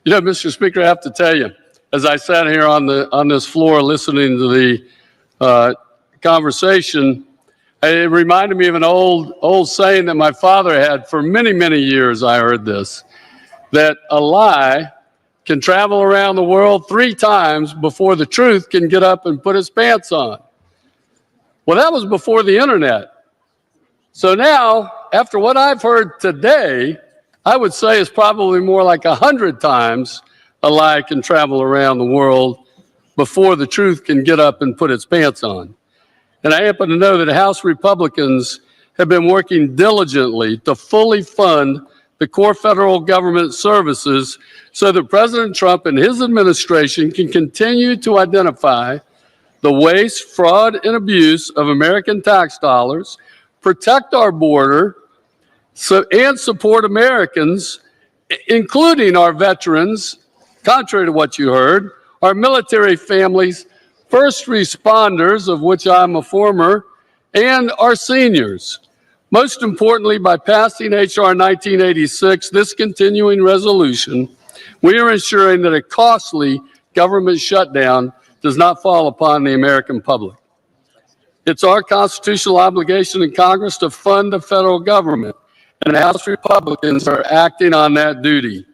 Mr. Speaker, I have to tell you, as I sat here on this floor listening to the conversation, it reminded me of an old saying that my father had for many, many years. I heard this, that a lie can travel around the world 3 times before the truth can get up and put its pants on. Well, that was before the internet. So now, after what I've heard today, I would say it's probably more like 100 times a lie can travel around the world before the truth can get up and put its pants on. And I happen to know that House Republicans have been working diligently to fully fund the core federal government services so that President Trump and his administration can continue to identify the waste, fraud, and abuse of American tax dollars, protect our border, and support Americans, including our veterans, contrary to what you heard, our military families, first responders, of which I'm a former, and our seniors. Most importantly, by passing H.R. 1986, this continuing resolution, we are ensuring that a costly government shutdown does not fall upon the American public. It's our constitutional obligation in Congress to fund the federal government, and House Republicans are acting on that duty.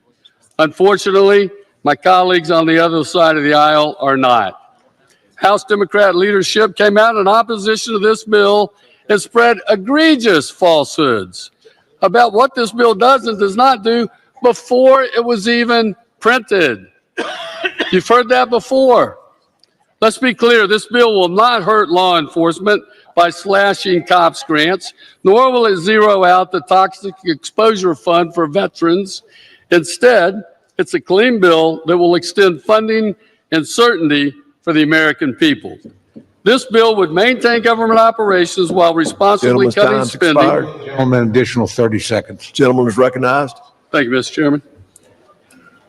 Unfortunately, my colleagues on the other side of the aisle are not. House Democrat leadership came out in opposition to this bill and spread egregious falsehoods about what this bill does and does not do before it was even printed. You've heard that before. Let's be clear, this bill will not hurt law enforcement by slashing cops' grants, nor will it zero out the Toxic Exposure Fund for veterans. Instead, it's a clean bill that will extend funding and certainty for the American people. This bill would maintain government operations while responsibly cutting spending. Gentleman, additional 30 seconds. Gentleman is recognized. Thank you, Mr. Chairman.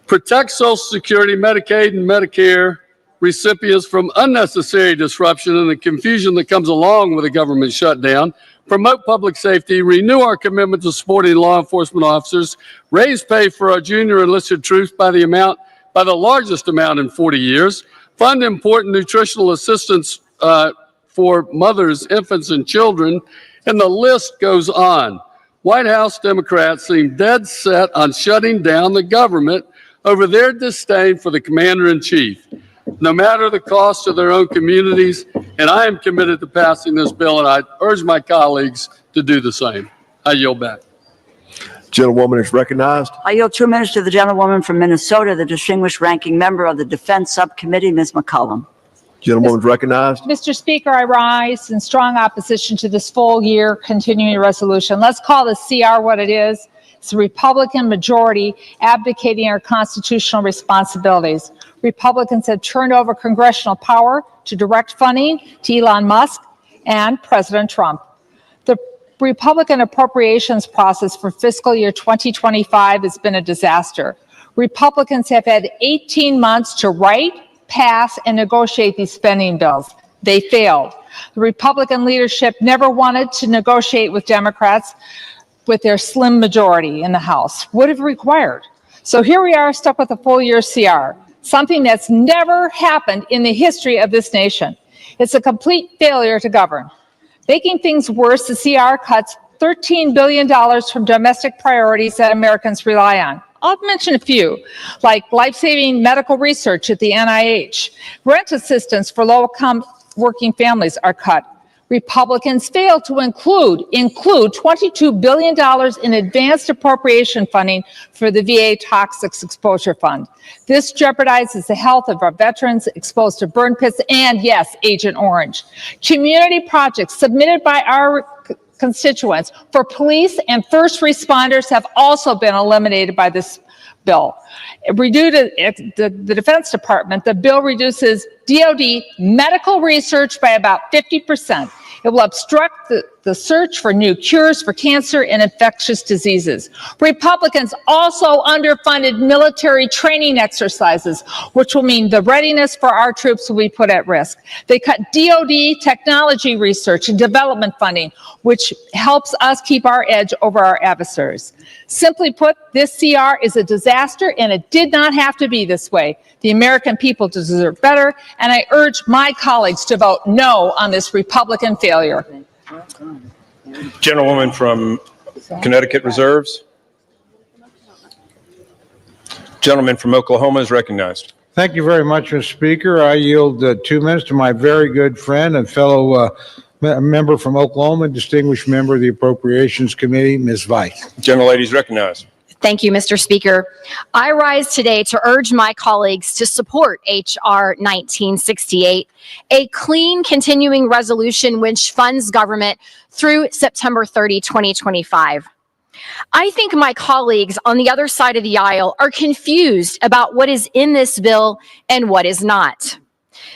Protect Social Security, Medicaid, and Medicare recipients from unnecessary disruption and the confusion that comes along with a government shutdown. Promote public safety, renew our commitment to supporting law enforcement officers, raise pay for our junior enlisted troops by the largest amount in 40 years, fund important nutritional assistance for mothers, infants, and children, and the list goes on. White House Democrats seem dead set on shutting down the government over their disdain for the commander-in-chief, no matter the cost to their own communities. And I am committed to passing this bill, and I urge my colleagues to do the same. I yield back. Gentlewoman is recognized. I yield 2 minutes to the gentlewoman from Minnesota, the distinguished ranking member of the Defense Subcommittee, Ms. McCollum. Gentlewoman is recognized. Mr. Speaker, I rise in strong opposition to this full year continuing resolution. Let's call the CR what it is. It's a Republican majority abdicating our constitutional responsibilities. Republicans have turned over congressional power to direct funding to Elon Musk and President Trump. The Republican appropriations process for fiscal year 2025 has been a disaster. Republicans have had 18 months to write, pass, and negotiate these spending bills. They failed. The Republican leadership never wanted to negotiate with Democrats with their slim majority in the House. Would have required. So here we are stuck with a full year CR, something that's never happened in the history of this nation. It's a complete failure to govern. Making things worse, the CR cuts $13 billion from domestic priorities that Americans rely on. I'll mention a few, like life-saving medical research at the NIH. Rent assistance for low-income working families are cut. Republicans failed to include $22 billion in advanced appropriation funding for the VA Toxic Exposure Fund. This jeopardizes the health of our veterans exposed to burn pits and, yes, Agent Orange. Community projects submitted by our constituents for police and first responders have also been eliminated by this bill. The Defense Department, the bill reduces DoD medical research by about 50%. It will obstruct the search for new cures for cancer and infectious diseases. Republicans also underfunded military training exercises, which will mean the readiness for our troops will be put at risk. They cut DoD technology research and development funding, which helps us keep our edge over our adversaries. Simply put, this CR is a disaster, and it did not have to be this way. The American people deserve better, and I urge my colleagues to vote no on this Republican failure. Gentlewoman from Connecticut reserves. Gentleman from Oklahoma is recognized. Thank you very much, Mr. Speaker. I yield 2 minutes to my very good friend and fellow member from Oklahoma, distinguished member of the Appropriations Committee, Ms. Weiss. Gentlelady is recognized. Thank you, Mr. Speaker. I rise today to urge my colleagues to support H.R. 1968, a clean continuing resolution which funds government through September 30, 2025. I think my colleagues on the other side of the aisle are confused about what is in this bill and what is not.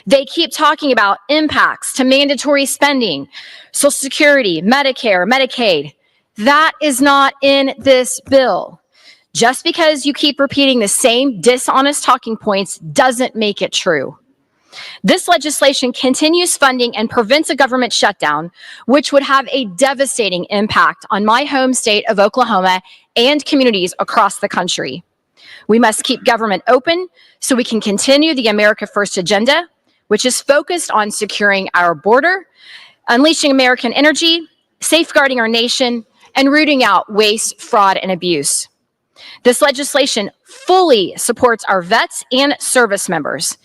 They keep talking about impacts to mandatory spending, Social Security, Medicare, Medicaid. That is not in this bill. Just because you keep repeating the same dishonest talking points doesn't make it true. This legislation continues funding and prevents a government shutdown, which would have a devastating impact on my home state of Oklahoma and communities across the country. We must keep government open so we can continue the America First agenda, which is focused on securing our border, unleashing American energy, safeguarding our nation, and rooting out waste, fraud, and abuse. This legislation fully supports our vets and service members.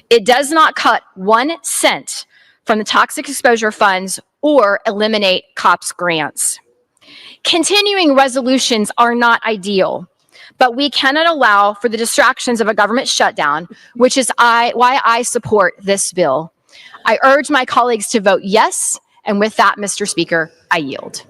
It does not cut 1 cent from the toxic exposure funds or eliminate COPS grants. Continuing resolutions are not ideal, but we cannot allow for the distractions of a government shutdown, which is why I support this bill. I urge my colleagues to vote yes, and with that, Mr. Speaker, I yield.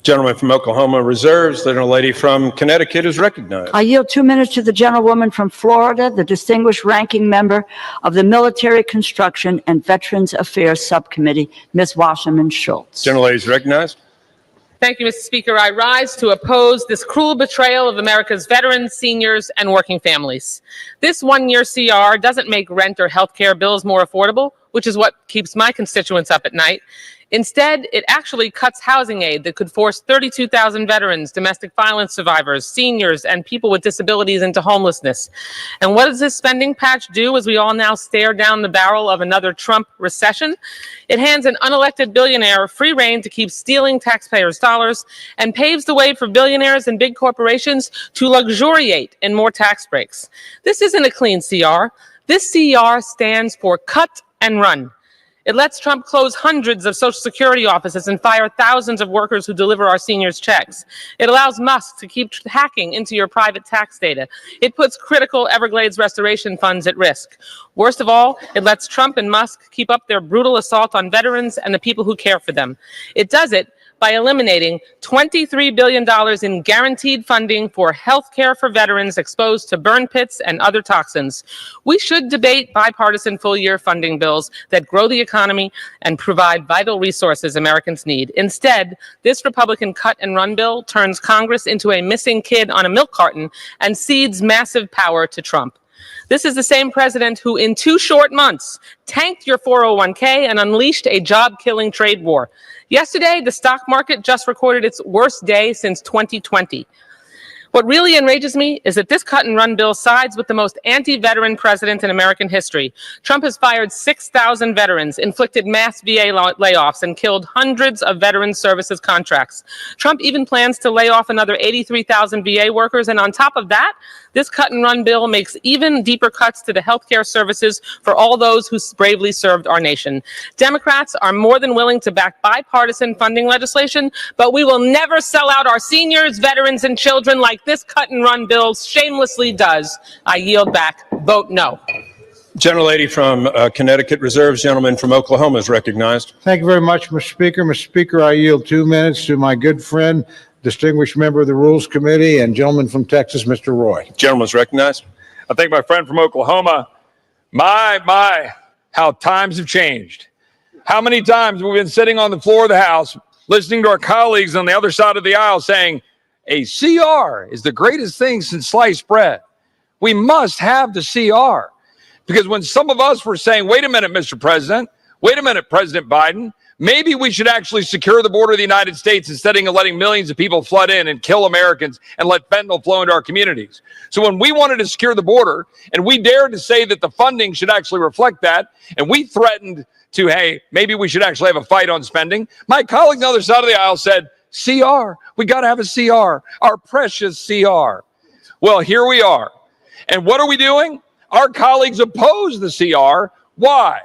Gentleman from Oklahoma reserves. The gentlelady from Connecticut is recognized. I yield 2 minutes to the gentlewoman from Florida, the distinguished ranking member of the Military Construction and Veterans Affairs Subcommittee, Ms. Wasserman Schultz. Gentlelady is recognized. Thank you, Mr. Speaker. I rise to oppose this cruel betrayal of America's veterans, seniors, and working families. This one-year CR doesn't make rent or health care bills more affordable, which is what keeps my constituents up at night. Instead, it actually cuts housing aid that could force 32,000 veterans, domestic violence survivors, seniors, and people with disabilities into homelessness. And what does this spending patch do as we all now stare down the barrel of another Trump recession? It hands an unelected billionaire free rein to keep stealing taxpayers' dollars and paves the way for billionaires and big corporations to luxuriate in more tax breaks. This isn't a clean CR. This CR stands for cut and run. It lets Trump close hundreds of Social Security offices and fire thousands of workers who deliver our seniors checks. It allows Musk to keep hacking into your private tax data. It puts critical Everglades restoration funds at risk. Worst of all, it lets Trump and Musk keep up their brutal assault on veterans and the people who care for them. It does it by eliminating $23 billion in guaranteed funding for health care for veterans exposed to burn pits and other toxins. We should debate bipartisan full-year funding bills that grow the economy and provide vital resources Americans need. Instead, this Republican cut-and-run bill turns Congress into a missing kid on a milk carton and cedes massive power to Trump. This is the same president who, in 2 short months, tanked your 401k and unleashed a job-killing trade war. Yesterday, the stock market just recorded its worst day since 2020. What really enrages me is that this cut-and-run bill sides with the most anti-veteran president in American history. Trump has fired 6,000 veterans, inflicted mass VA layoffs, and killed hundreds of veteran services contracts. Trump even plans to lay off another 83,000 VA workers, and on top of that, this cut-and-run bill makes even deeper cuts to the healthcare services for all those who bravely served our nation. Democrats are more than willing to back bipartisan funding legislation, but we will never sell out our seniors, veterans, and children like this cut-and-run bill shamelessly does. I yield back. Vote no. Gentlelady from Connecticut reserves. Gentleman from Oklahoma is recognized. Thank you very much, Mr. Speaker. Mr. Speaker, I yield 2 minutes to my good friend, distinguished member of the Rules Committee, and gentleman from Texas, Mr. Roy. Gentleman is recognized. I thank my friend from Oklahoma. My, how times have changed. How many times we've been sitting on the floor of the House, listening to our colleagues on the other side of the aisle saying, a CR is the greatest thing since sliced bread. We must have the CR. Because when some of us were saying, wait a minute, Mr. President, wait a minute, President Biden, maybe we should actually secure the border of the United States instead of letting millions of people flood in and kill Americans and let fentanyl flow into our communities. So when we wanted to secure the border and we dared to say that the funding should actually reflect that, and we threatened to, hey, maybe we should actually have a fight on spending, my colleague on the other side of the aisle said, CR, we got to have a CR, our precious CR. Well, here we are. And what are we doing? Our colleagues oppose the CR. Why?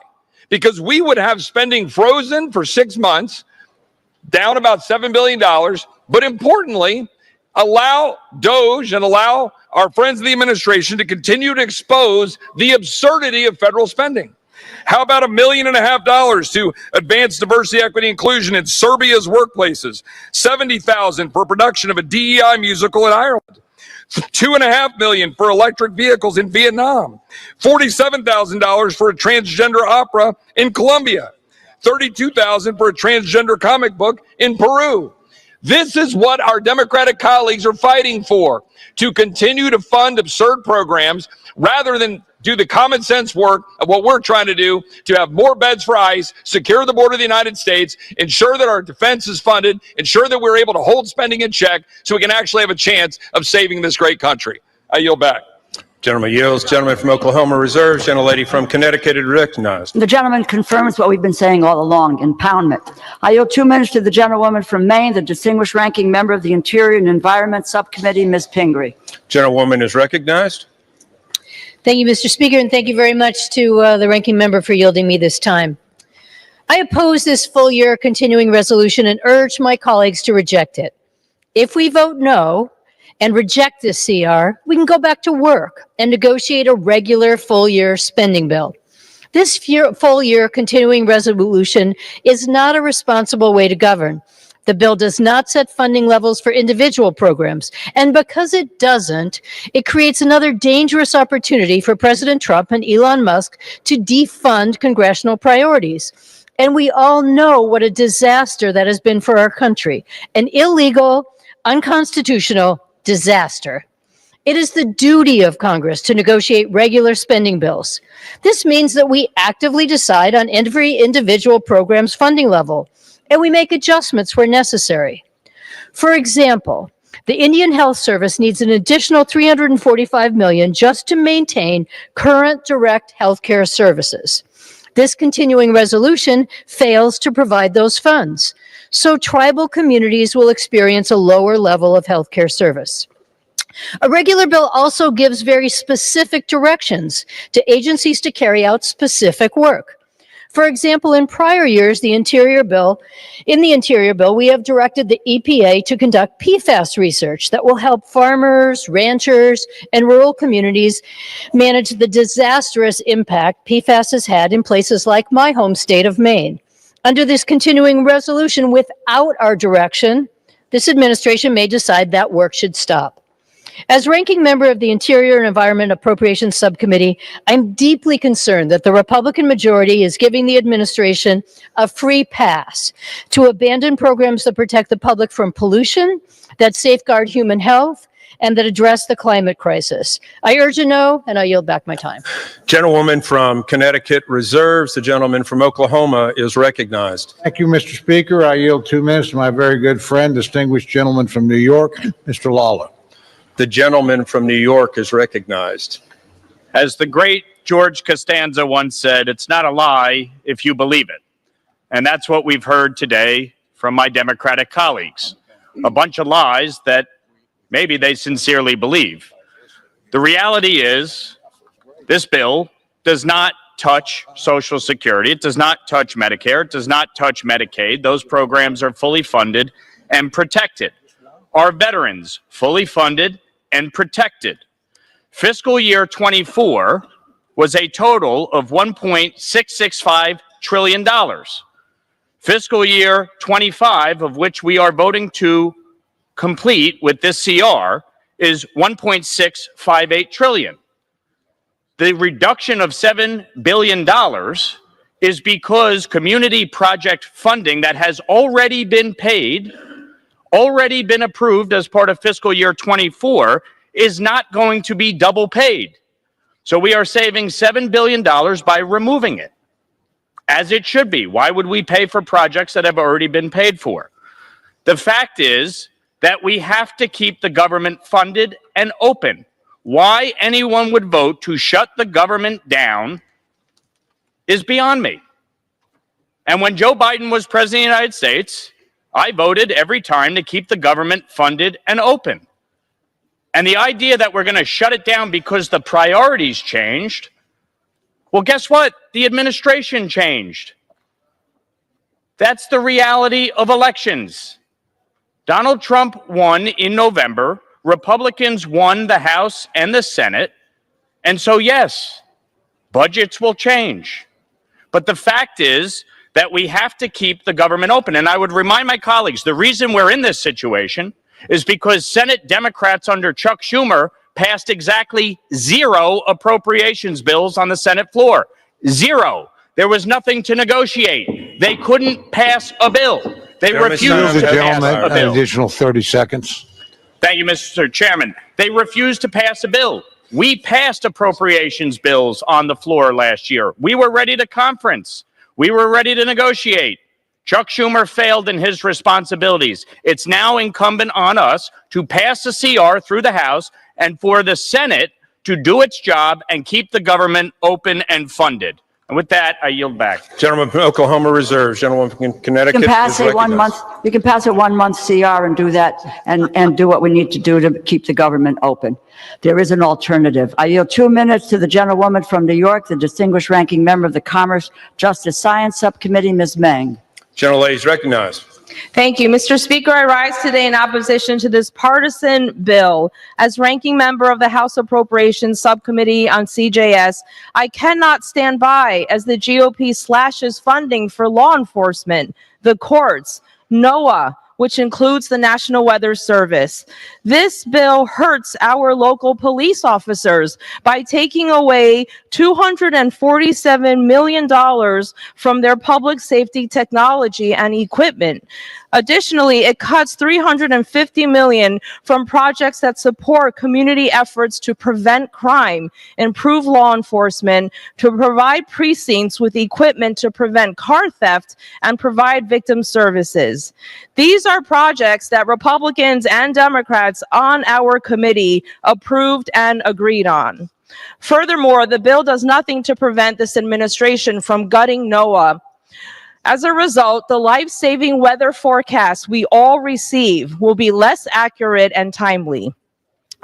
Because we would have spending frozen for 6 months, down about $7 billion, but importantly, allow DOGE and allow our friends in the administration to continue to expose the absurdity of federal spending. How about $1.5 million to advance diversity, equity, inclusion in Serbia's workplaces? $70,000 for production of a DEI musical in Ireland. $2.5 million for electric vehicles in Vietnam. $47,000 for a transgender opera in Colombia. $32,000 for a transgender comic book in Peru. This is what our Democratic colleagues are fighting for, to continue to fund absurd programs rather than do the common sense work of what we're trying to do, to have more beds for ICE, secure the border of the United States, ensure that our defense is funded, ensure that we're able to hold spending in check so we can actually have a chance of saving this great country. I yield back. Gentleman yields. Gentleman from Oklahoma reserves. Gentlelady from Connecticut is recognized. The gentleman confirms what we've been saying all along, impoundment. I yield 2 minutes to the gentlewoman from Maine, the distinguished ranking member of the Interior and Environment Subcommittee, Ms. Pingree. Gentlewoman is recognized. Thank you, Mr. Speaker, and thank you very much to the ranking member for yielding me this time. I oppose this full-year continuing resolution and urge my colleagues to reject it. If we vote no and reject this CR, we can go back to work and negotiate a regular full-year spending bill. This full-year continuing resolution is not a responsible way to govern. The bill does not set funding levels for individual programs, and because it doesn't, it creates another dangerous opportunity for President Trump and Elon Musk to defund congressional priorities. And we all know what a disaster that has been for our country, an illegal, unconstitutional disaster. It is the duty of Congress to negotiate regular spending bills. This means that we actively decide on every individual program's funding level. and we make adjustments where necessary. For example, the Indian Health Service needs an additional $345 million just to maintain current direct healthcare services. This continuing resolution fails to provide those funds, so tribal communities will experience a lower level of healthcare service. A regular bill also gives very specific directions to agencies to carry out specific work. For example, in prior years, in the Interior Bill, we have directed the EPA to conduct PFAS research that will help farmers, ranchers, and rural communities manage the disastrous impact PFAS has had in places like my home state of Maine. Under this continuing resolution, without our direction, this administration may decide that work should stop. As ranking member of the Interior and Environment Appropriations Subcommittee, I'm deeply concerned that the Republican majority is giving the administration a free pass to abandon programs that protect the public from pollution, that safeguard human health, and that address the climate crisis. I urge a no, and I yield back my time. Gentlewoman from Connecticut reserves. The gentleman from Oklahoma is recognized. Thank you, Mr. Speaker. I yield 2 minutes to my very good friend, distinguished gentleman from New York, Mr. Lawler. The gentleman from New York is recognized. As the great George Costanza once said, it's not a lie if you believe it. And that's what we've heard today from my Democratic colleagues. A bunch of lies that maybe they sincerely believe. The reality is this bill does not touch Social Security. It does not touch Medicare. It does not touch Medicaid. Those programs are fully funded and protected. Our veterans fully funded and protected. Fiscal year 24 was a total of $1.665 trillion. Fiscal year 25, of which we are voting to complete with this CR, is $1.658 trillion. The reduction of $7 billion is because community project funding that has already been paid, already been approved as part of fiscal year 24, is not going to be double paid. So we are saving $7 billion by removing it, as it should be. Why would we pay for projects that have already been paid for? The fact is that we have to keep the government funded and open. Why anyone would vote to shut the government down is beyond me. And when Joe Biden was president of the United States, I voted every time to keep the government funded and open. And the idea that we're going to shut it down because the priorities changed, well, guess what? The administration changed. That's the reality of elections. Donald Trump won in November. Republicans won the House and the Senate. And so, yes, budgets will change. But the fact is that we have to keep the government open. And I would remind my colleagues, the reason we're in this situation is because Senate Democrats under Chuck Schumer passed exactly 0 appropriations bills on the Senate floor. 0. There was nothing to negotiate. They couldn't pass a bill. They refused to pass a bill. An additional 30 seconds. Thank you, Mr. Chairman. They refused to pass a bill. We passed appropriations bills on the floor last year. We were ready to conference. We were ready to negotiate. Chuck Schumer failed in his responsibilities. It's now incumbent on us to pass a CR through the House and for the Senate to do its job and keep the government open and funded. And with that, I yield back. Gentleman from Oklahoma reserves. Gentleman from Connecticut You can pass is a 1 month. You can pass a 1 month CR and do that, and do what we need to do to keep the government open. There is an alternative. I yield 2 minutes to the gentlewoman from New York, the distinguished ranking member of the Commerce, Justice, Science Subcommittee, Ms. Meng. Gentlelady is recognized. Thank you. Mr. Speaker, I rise today in opposition to this partisan bill. As ranking member of the House Appropriations Subcommittee on CJS, I cannot stand by as the GOP slashes funding for law enforcement, the courts, NOAA, which includes the National Weather Service. This bill hurts our local police officers by taking away $247 million from their public safety technology and equipment. Additionally, it cuts $350 million from projects that support community efforts to prevent crime, improve law enforcement, to provide precincts with equipment to prevent car theft, and provide victim services. These are projects that Republicans and Democrats on our committee approved and agreed on. Furthermore, the bill does nothing to prevent this administration from gutting NOAA. As a result, the life-saving weather forecasts we all receive will be less accurate and timely.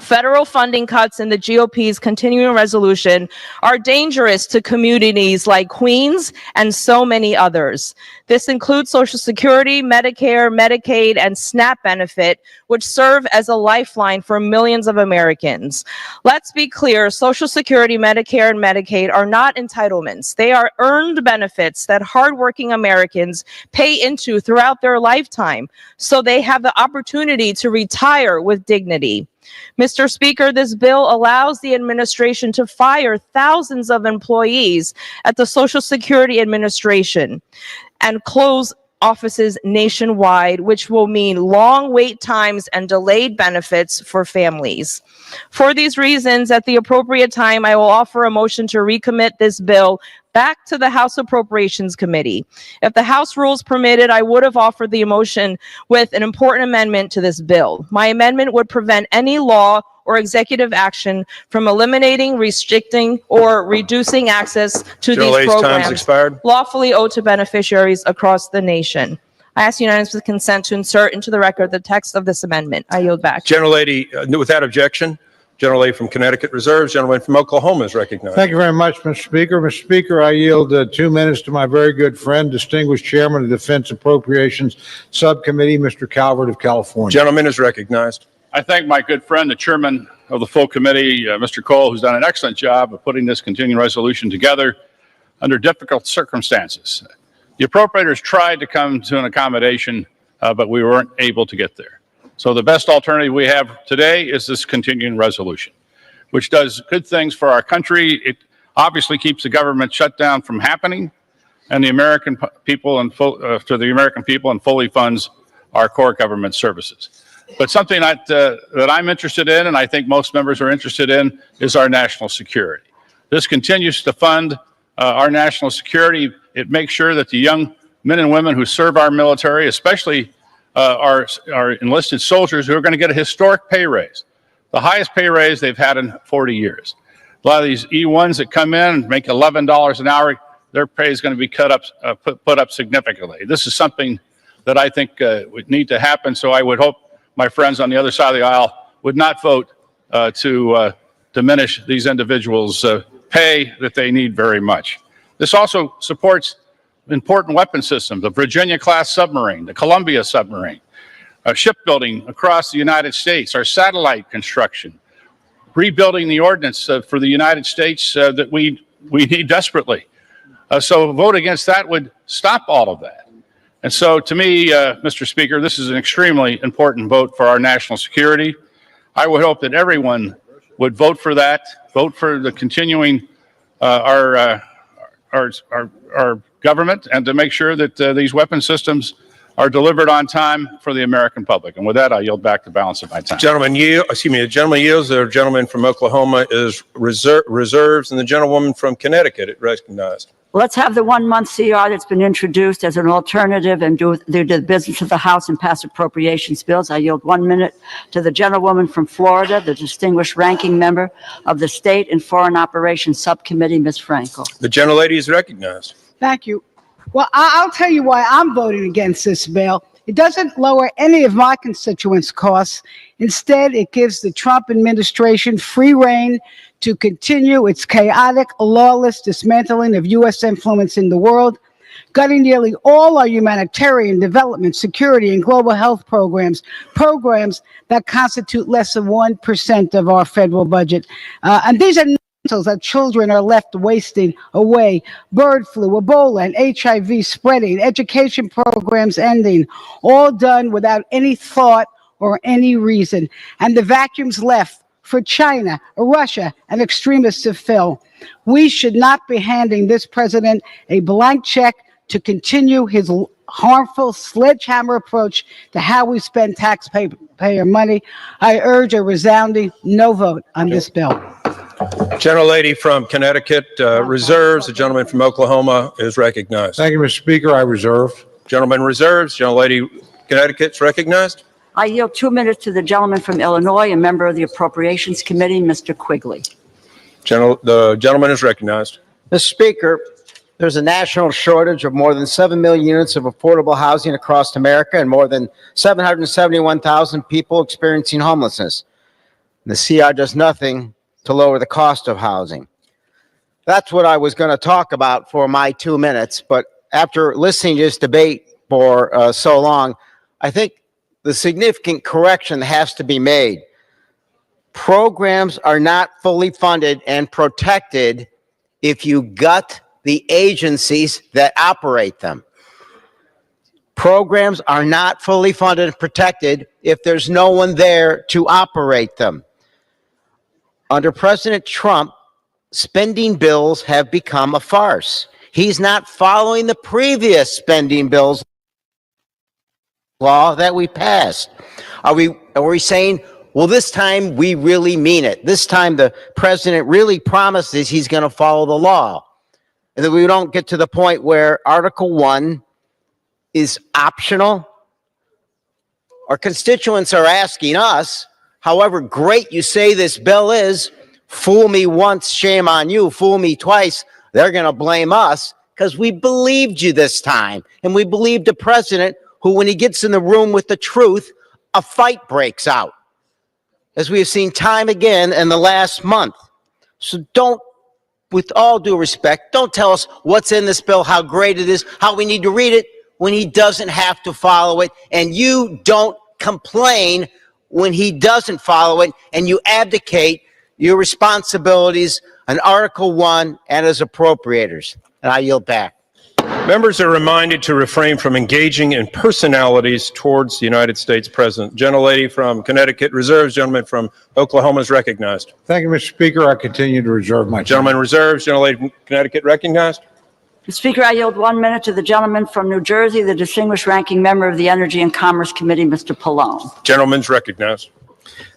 Federal funding cuts in the GOP's continuing resolution are dangerous to communities like Queens and so many others. This includes Social Security, Medicare, Medicaid, and SNAP benefit, which serve as a lifeline for millions of Americans. Let's be clear, Social Security, Medicare, and Medicaid are not entitlements. They are earned benefits that hardworking Americans pay into throughout their lifetime, so they have the opportunity to retire with dignity. Mr. Speaker, this bill allows the administration to fire thousands of employees at the Social Security Administration and close offices nationwide, which will mean long wait times and delayed benefits for families. For these reasons, at the appropriate time, I will offer a motion to recommit this bill back to the House Appropriations Committee. If the House rules permitted, I would have offered the motion with an important amendment to this bill. My amendment would prevent any law or executive action from eliminating, restricting, or reducing access to these programs lawfully owed to beneficiaries across the nation. I ask unanimous consent to insert into the record the text of this amendment. I yield back. Gentlelady, without objection, Gentlelady from Connecticut reserves. Gentleman from Oklahoma is recognized. Thank you very much, Mr. Speaker. Mr. Speaker, I yield 2 minutes to my very good friend, distinguished chairman of the Defense Appropriations Subcommittee, Mr. Calvert of California. Gentleman is recognized. I thank my good friend, the chairman of the full committee, Mr. Cole, who's done an excellent job of putting this continuing resolution together under difficult circumstances. The appropriators tried to come to an accommodation, but we weren't able to get there. So the best alternative we have today is this continuing resolution, which does good things for our country. It obviously keeps the government shutdown from happening, and the American people and fully funds our core government services. But something that I'm interested in, and I think most members are interested in, is our national security. This continues to fund our national security. It makes sure that the young men and women who serve our military, especially our enlisted soldiers, who are going to get a historic pay raise, the highest pay raise they've had in 40 years. A lot of these E1s that come in and make $11 an hour, their pay is going to be put up significantly. This is something that I think would need to happen. So I would hope my friends on the other side of the aisle would not vote to diminish these individuals' pay that they need very much. This also supports important weapon systems, the Virginia-class submarine, the Columbia submarine, shipbuilding across the United States, our satellite construction, rebuilding the ordnance for the United States that we need desperately. So a vote against that would stop all of that. And so to me, Mr. Speaker, this is an extremely important vote for our national security. I would hope that everyone would vote for that, vote for the continuing our government, and to make sure that these weapon systems are delivered on time for the American public. And with that, I yield back the balance of my time. The gentleman yields. The gentleman from Oklahoma is reserves, and the gentlewoman from Connecticut is recognized. Let's have the 1-month CR that's been introduced as an alternative and do the business of the House and pass appropriations bills. I yield 1 minute to the gentlewoman from Florida, the distinguished ranking member of the State and Foreign Operations Subcommittee, Ms. Frankel. The gentlelady is recognized. Thank you. Well, I'll tell you why I'm voting against this bill. It doesn't lower any of my constituents' costs. Instead, it gives the Trump administration free rein to continue its chaotic, lawless dismantling of U.S. influence in the world, gutting nearly all our humanitarian development, security, and global health programs that constitute less than 1% of our federal budget. And these are that children are left wasting away, bird flu, Ebola, and HIV spreading, education programs ending, all done without any thought or any reason. And the vacuum's left for China, Russia, and extremists to fill. We should not be handing this president a blank check to continue his harmful sledgehammer approach to how we spend taxpayer money. I urge a resounding no vote on this bill. Gentlelady from Connecticut reserves. The gentleman from Oklahoma is recognized. Thank you, Mr. Speaker. I reserve. Gentleman reserves. Gentlelady Connecticut is recognized. I yield 2 minutes to the gentleman from Illinois, a member of the Appropriations Committee, Mr. Quigley. The gentleman is recognized. Mr. Speaker, there's a national shortage of more than 7 million units of affordable housing across America and more than 771,000 people experiencing homelessness. The CR does nothing to lower the cost of housing. That's what I was going to talk about for my 2 minutes, but after listening to this debate for so long, I think the significant correction has to be made. Programs are not fully funded and protected if you gut the agencies that operate them. Programs are not fully funded and protected if there's no one there to operate them. Under President Trump, spending bills have become a farce. He's not following the previous spending bills law that we passed. Are we saying, well, this time we really mean it? This time the president really promises he's going to follow the law. And that we don't get to the point where Article 1 is optional. Our constituents are asking us, however great you say this bill is, fool me once, shame on you. Fool me twice, they're going to blame us because we believed you this time. And we believed the president who, when he gets in the room with the truth, a fight breaks out, as we have seen time again in the last month. So don't, with all due respect, don't tell us what's in this bill, how great it is, how we need to read it, when he doesn't have to follow it. And you don't complain when he doesn't follow it, and you abdicate your responsibilities on Article 1 and as appropriators. And I yield back. Members are reminded to refrain from engaging in personalities towards the United States President. Gentlelady from Connecticut reserves. Gentleman from Oklahoma is recognized. Thank you, Mr. Speaker. I continue to reserve my time. Gentleman reserves. Gentlelady from Connecticut recognized. Mr. Speaker, I yield 1 minute to the gentleman from New Jersey, the distinguished ranking member of the Energy and Commerce Committee, Mr. Pallone. Gentleman's recognized.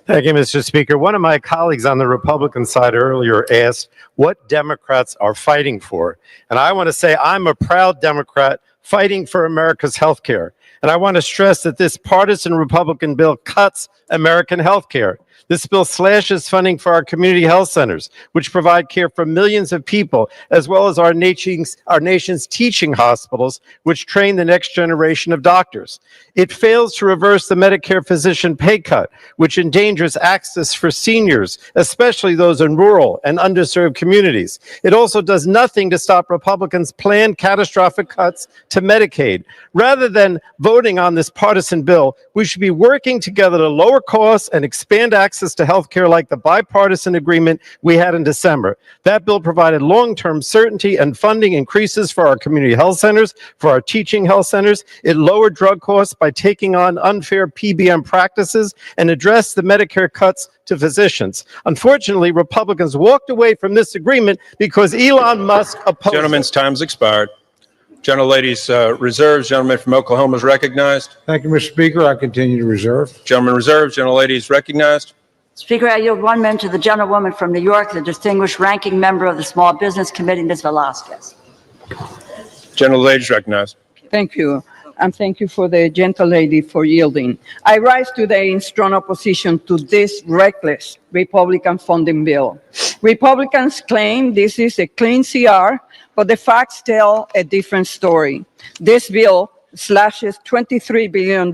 Thank you, Mr. Speaker. One of my colleagues on the Republican side earlier asked what Democrats are fighting for. And I want to say I'm a proud Democrat fighting for America's health care. And I want to stress that this partisan Republican bill cuts American health care. This bill slashes funding for our community health centers, which provide care for millions of people, as well as our nation's teaching hospitals, which train the next generation of doctors. It fails to reverse the Medicare physician pay cut, which endangers access for seniors, especially those in rural and underserved communities. It also does nothing to stop Republicans' planned catastrophic cuts to Medicaid. Rather than voting on this partisan bill, we should be working together to lower costs and expand access to health care like the bipartisan agreement we had in December. That bill provided long-term certainty and funding increases for our community health centers, for our teaching health centers. It lowered drug costs by taking on unfair PBM practices and addressed the Medicare cuts to physicians. Unfortunately, Republicans walked away from this agreement because Elon Musk opposed Gentleman's time's expired. Gentlelady's reserves. Gentleman from Oklahoma is recognized. Thank you, Mr. Speaker. I continue to reserve. Gentleman reserves. Gentlelady is recognized. Speaker, I yield 1 minute to the gentlewoman from New York, the distinguished ranking member of the Small Business Committee, Ms. Velasquez. Gentlelady is recognized. Thank you. And thank you for the gentlelady for yielding. I rise today in strong opposition to this reckless Republican funding bill. Republicans claim this is a clean CR, but the facts tell a different story. This bill slashes $23 billion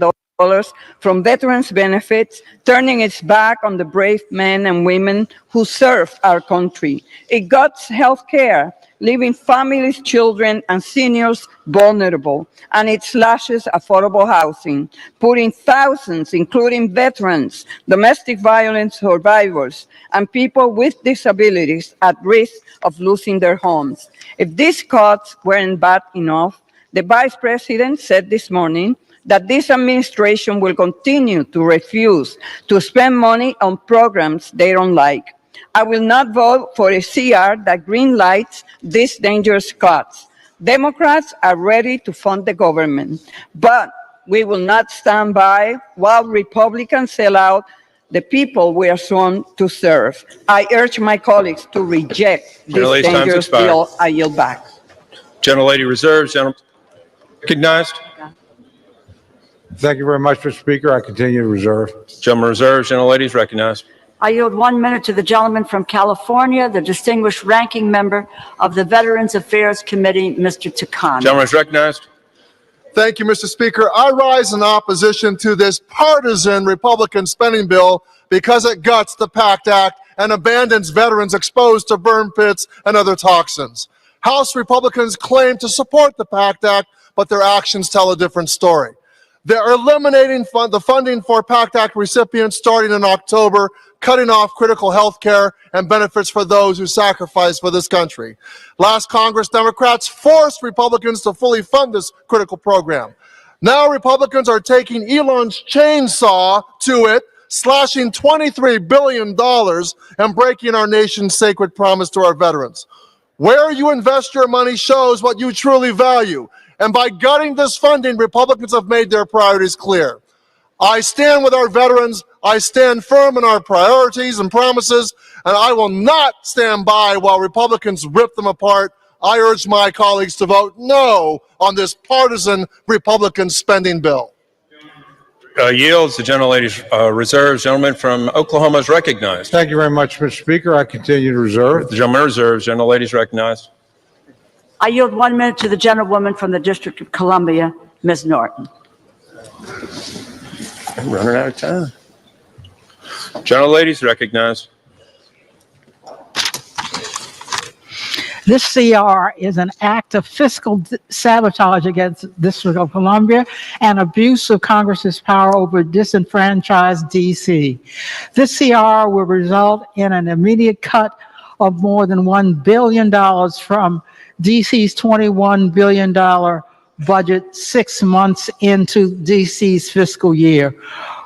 from veterans benefits, turning its back on the brave men and women who serve our country. It cuts health care, leaving families, children, and seniors vulnerable, and it slashes affordable housing, putting thousands, including veterans, domestic violence survivors, and people with disabilities at risk of losing their homes. If these cuts weren't bad enough, the Vice President said this morning that this administration will continue to refuse to spend money on programs they don't like. I will not vote for a CR that greenlights these dangerous cuts. Democrats are ready to fund the government, but we will not stand by while Republicans sell out the people we are sworn to serve. I urge my colleagues to reject this dangerous bill. I yield back. Gentlelady reserves. Recognized. Thank you very much, Mr. Speaker. I continue to reserve. Gentleman reserves. Gentlelady is recognized. I yield 1 minute to the gentleman from California, the distinguished ranking member of the Veterans Affairs Committee, Mr. Takano. Gentleman is recognized. Thank you, Mr. Speaker. I rise in opposition to this partisan Republican spending bill because it guts the PACT Act and abandons veterans exposed to burn pits and other toxins. House Republicans claim to support the PACT Act, but their actions tell a different story. They're eliminating the funding for PACT Act recipients starting in October, cutting off critical health care and benefits for those who sacrifice for this country. Last Congress, Democrats forced Republicans to fully fund this critical program. Now Republicans are taking Elon's chainsaw to it, slashing $23 billion and breaking our nation's sacred promise to our veterans. Where you invest your money shows what you truly value. And by gutting this funding, Republicans have made their priorities clear. I stand with our veterans. I stand firm in our priorities and promises, and I will not stand by while Republicans rip them apart. I urge my colleagues to vote no on this partisan Republican spending bill. Yields. The gentlelady's reserves. Gentleman from Oklahoma is recognized. Thank you very much, Mr. Speaker. I continue to reserve. The gentleman reserves. Gentlelady's recognized. I yield 1 minute to the gentlewoman from the District of Columbia, Ms. Norton. I'm running out of time. Gentlelady's recognized. This CR is an act of fiscal sabotage against the District of Columbia and abuse of Congress's power over disenfranchised D.C. This CR will result in an immediate cut of more than $1 billion from D.C.'s $21 billion budget 6 months into D.C.'s fiscal year.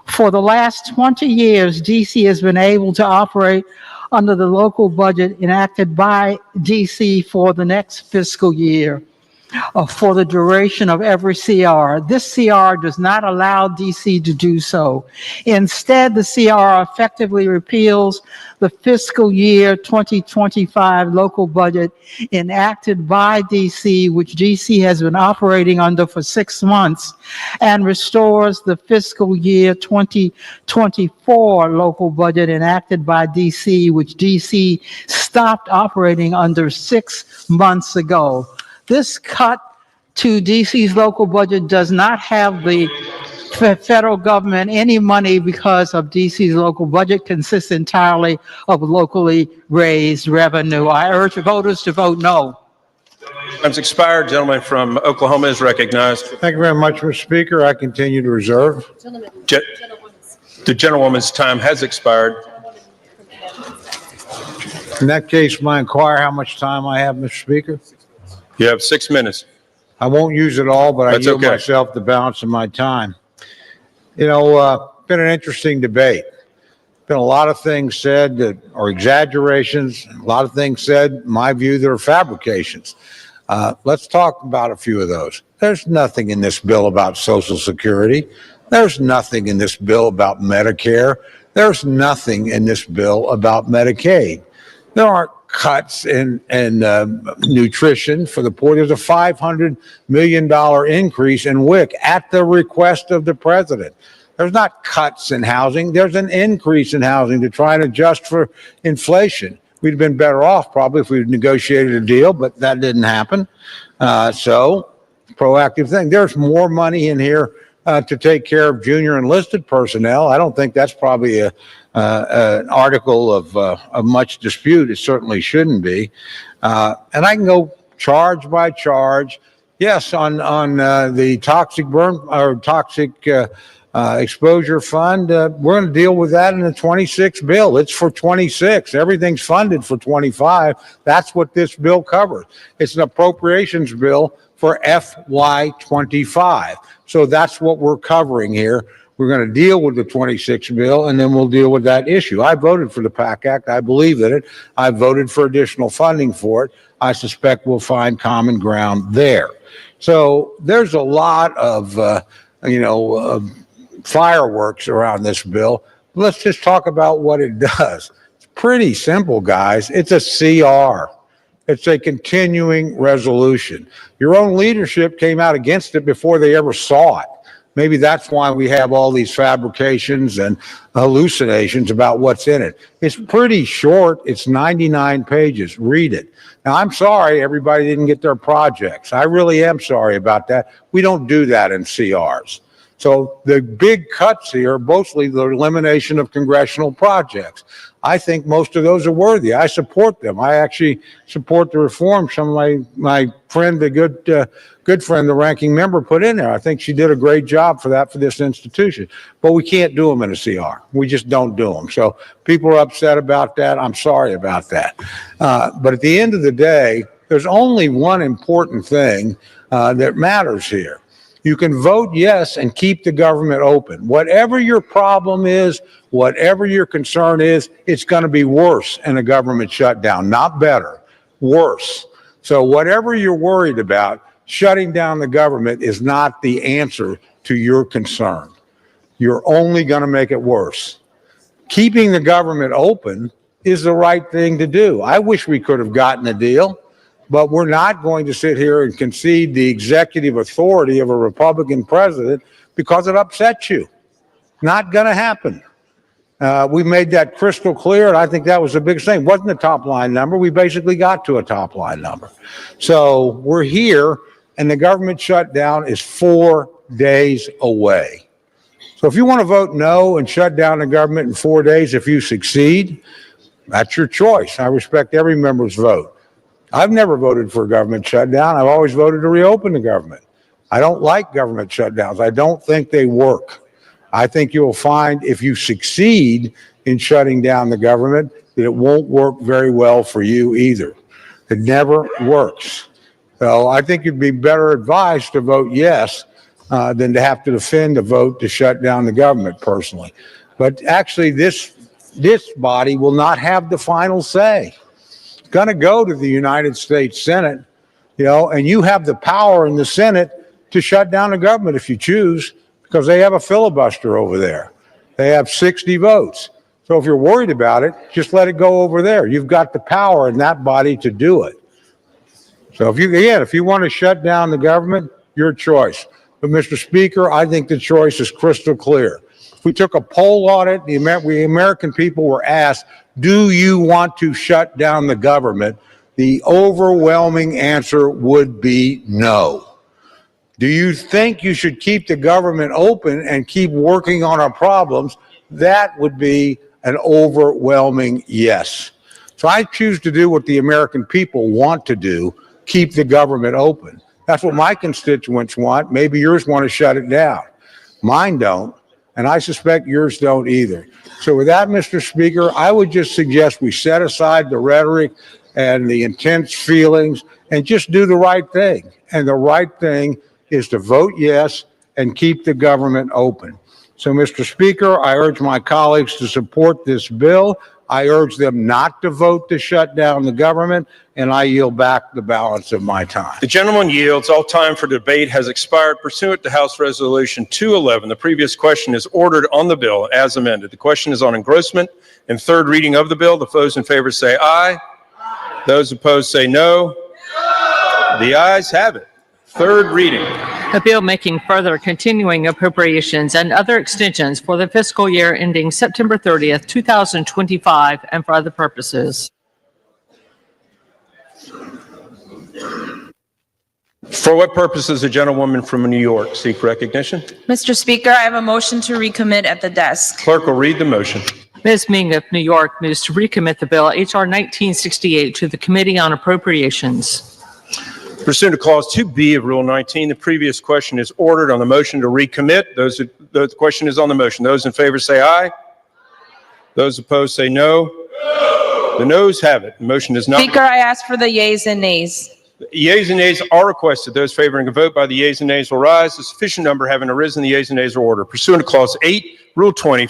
For the last 20 years, D.C. has been able to operate under the local budget enacted by D.C. for the next fiscal year. For the duration of every CR. This CR does not allow D.C. to do so. Instead, the CR effectively repeals the fiscal year 2025 local budget enacted by D.C., which D.C. has been operating under for 6 months, and restores the fiscal year 2024 local budget enacted by D.C., which D.C. stopped operating under 6 months ago. This cut to D.C.'s local budget does not have the federal government any money because of D.C.'s local budget consists entirely of locally raised revenue. I urge voters to vote no. Time's expired. Gentleman from Oklahoma is recognized. Thank you very much, Mr. Speaker. I continue to reserve. The gentlewoman's time has expired. In that case, may I inquire how much time I have, Mr. Speaker? You have 6 minutes. I won't use it all, but I That's yield okay. myself the balance of my time. You know, been an interesting debate. Been a lot of things said that are exaggerations, a lot of things said, in my view, that are fabrications. Let's talk about a few of those. There's nothing in this bill about Social Security. There's nothing in this bill about Medicare. There's nothing in this bill about Medicaid. There aren't cuts in nutrition for the poor. There's a $500 million increase in WIC at the request of the president. There's not cuts in housing. There's an increase in housing to try and adjust for inflation. We'd have been better off probably if we'd negotiated a deal, but that didn't happen. So proactive thing. There's more money in here to take care of junior enlisted personnel. I don't think that's probably an article of much dispute. It certainly shouldn't be. And I can go charge by charge. Yes, on the toxic burn or toxic exposure fund, we're going to deal with that in the 26 bill. It's for 26. Everything's funded for 25. That's what this bill covers. It's an appropriations bill for FY25. So that's what we're covering here. We're going to deal with the 26 bill, and then we'll deal with that issue. I voted for the PAC Act. I believe in it. I voted for additional funding for it. I suspect we'll find common ground there. So there's a lot of, fireworks around this bill. Let's just talk about what it does. It's pretty simple, guys. It's a CR. It's a continuing resolution. Your own leadership came out against it before they ever saw it. Maybe that's why we have all these fabrications and hallucinations about what's in it. It's pretty short. It's 99 pages. Read it. Now, I'm sorry everybody didn't get their projects. I really am sorry about that. We don't do that in CRs. So the big cuts here are mostly the elimination of congressional projects. I think most of those are worthy. I support them. I actually support the reform some of my friend, the good friend, the ranking member, put in there. I think she did a great job for this institution. But we can't do them in a CR. We just don't do them. So people are upset about that. I'm sorry about that. But at the end of the day, there's only one important thing that matters here. You can vote yes and keep the government open. Whatever your problem is, whatever your concern is, it's going to be worse in a government shutdown, not better, worse. So whatever you're worried about, shutting down the government is not the answer to your concern. You're only going to make it worse. Keeping the government open is the right thing to do. I wish we could have gotten a deal. But we're not going to sit here and concede the executive authority of a Republican president because it upsets you. Not going to happen. We made that crystal clear, and I think that was the biggest thing. It wasn't a top line number. We basically got to a top line number. So we're here, and the government shutdown is 4 days away. So if you want to vote no and shut down the government in 4 days, if you succeed, that's your choice. I respect every member's vote. I've never voted for a government shutdown. I've always voted to reopen the government. I don't like government shutdowns. I don't think they work. I think you'll find if you succeed in shutting down the government, that it won't work very well for you either. It never works. So I think you'd be better advised to vote yes than to have to defend a vote to shut down the government personally. But actually, this body will not have the final say. Going to go to the United States Senate, and you have the power in the Senate to shut down the government if you choose, because they have a filibuster over there. They have 60 votes. So if you're worried about it, just let it go over there. You've got the power in that body to do it. So if you want to shut down the government, your choice. But Mr. Speaker, I think the choice is crystal clear. If we took a poll on it, the American people were asked, do you want to shut down the government? The overwhelming answer would be no. Do you think you should keep the government open and keep working on our problems? That would be an overwhelming yes. So I choose to do what the American people want to do, keep the government open. That's what my constituents want. Maybe yours want to shut it down. Mine don't, and I suspect yours don't either. So with that, Mr. Speaker, I would just suggest we set aside the rhetoric and the intense feelings and just do the right thing. And the right thing is to vote yes and keep the government open. So, Mr. Speaker, I urge my colleagues to support this bill. I urge them not to vote to shut down the government, and I yield back the balance of my time. The gentleman yields. All time for debate has expired pursuant to House Resolution 211. The previous question is ordered on the bill as amended. The question is on engrossment and third reading of the bill. The those in favor say aye. Those opposed say no. The ayes have it. Third reading. A bill making further continuing appropriations and other extensions for the fiscal year ending September 30th, 2025, and for other purposes. For what purpose does the gentlewoman from New York seek recognition? Mr. Speaker, I have a motion to recommit at the desk. Clerk will read the motion. Ms. Ming of New York moves to recommit the bill H.R. 1968 to the Committee on Appropriations. Pursuant to Clause 2B of Rule 19, the previous question is ordered on the motion to recommit. The question is on the motion. Those in favor say aye. Those opposed say no. The noes have it. The motion is not. Speaker, I ask for the yeas and nays. Yeas and nays are requested. Those favoring a vote by the yeas and nays will rise. A sufficient number having arisen, the yeas and nays are ordered. Pursuant to Clause 8, Rule 20.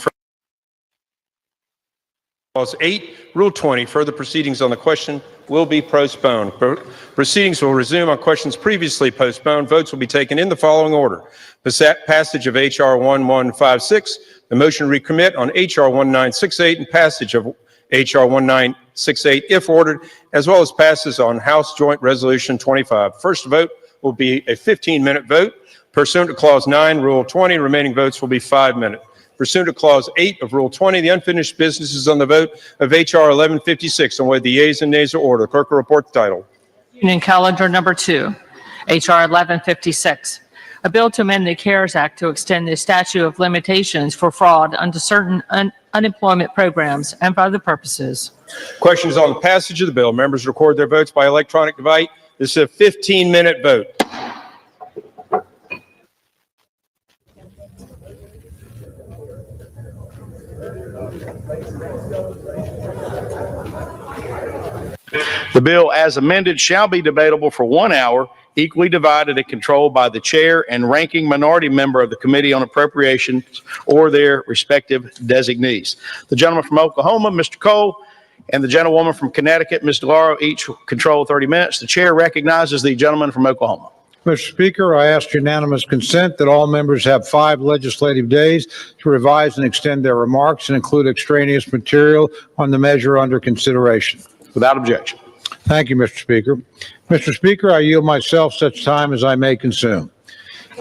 Clause 8, Rule 20, further proceedings on the question will be postponed. Proceedings will resume on questions previously postponed. Votes will be taken in the following order. Passage of H.R. 1156, the motion to recommit on H.R. 1968, and passage of H.R. 1968, if ordered, as well as passes on House Joint Resolution 25. First vote will be a 15-minute vote. Pursuant to Clause 9, Rule 20, remaining votes will be 5 minutes. Pursuant to Clause 8 of Rule 20, the unfinished business is on the vote of H.R. 1156, on whether the yeas and nays are ordered. Clerk will report the title. Union Calendar Number 2, H.R. 1156, a bill to amend the CARES Act to extend the statute of limitations for fraud under certain unemployment programs and for other purposes. Questions on the passage of the bill. Members record their votes by electronic device. This is a 15-minute vote. The bill as amended shall be debatable for 1 hour, equally divided and controlled by the chair and ranking minority member of the Committee on Appropriations or their respective designees. The gentleman from Oklahoma, Mr. Cole, and the gentlewoman from Connecticut, Ms. DeLauro, each control 30 minutes. The chair recognizes the gentleman from Oklahoma. Mr. Speaker, I ask unanimous consent that all members have 5 legislative days to revise and extend their remarks and include extraneous material on the measure under consideration. Without objection. Thank you, Mr. Speaker. Mr. Speaker, I yield myself such time as I may consume.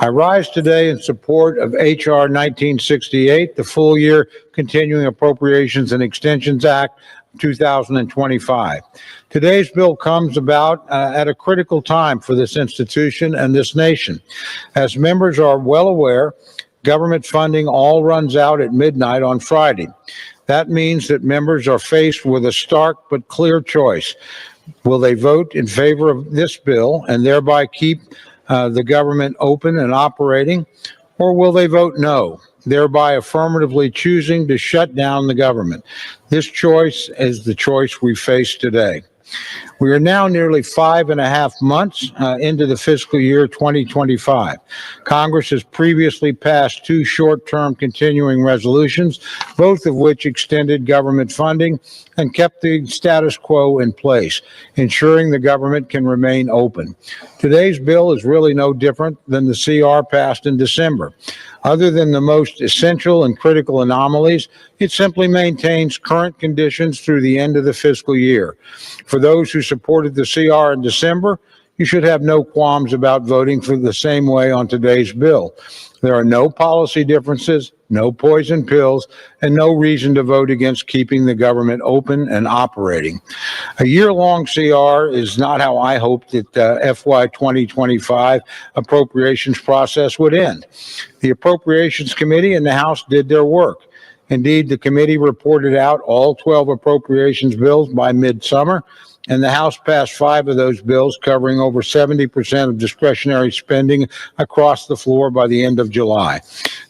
I rise today in support of H.R. 1968, the full year Continuing Appropriations and Extensions Act 2025. Today's bill comes about at a critical time for this institution and this nation. As members are well aware, government funding all runs out at midnight on Friday. That means that members are faced with a stark but clear choice. Will they vote in favor of this bill and thereby keep the government open and operating, or will they vote no, thereby affirmatively choosing to shut down the government? This choice is the choice we face today. We are now nearly 5.5 months into the fiscal year 2025. Congress has previously passed 2 short-term continuing resolutions, both of which extended government funding and kept the status quo in place, ensuring the government can remain open. Today's bill is really no different than the CR passed in December. Other than the most essential and critical anomalies, it simply maintains current conditions through the end of the fiscal year. For those who supported the CR in December, you should have no qualms about voting for the same way on today's bill. There are no policy differences, no poison pills, and no reason to vote against keeping the government open and operating. A year-long CR is not how I hoped that FY 2025 appropriations process would end. The Appropriations Committee and the House did their work. Indeed, the committee reported out all 12 appropriations bills by midsummer, and the House passed 5 of those bills, covering over 70% of discretionary spending across the floor by the end of July.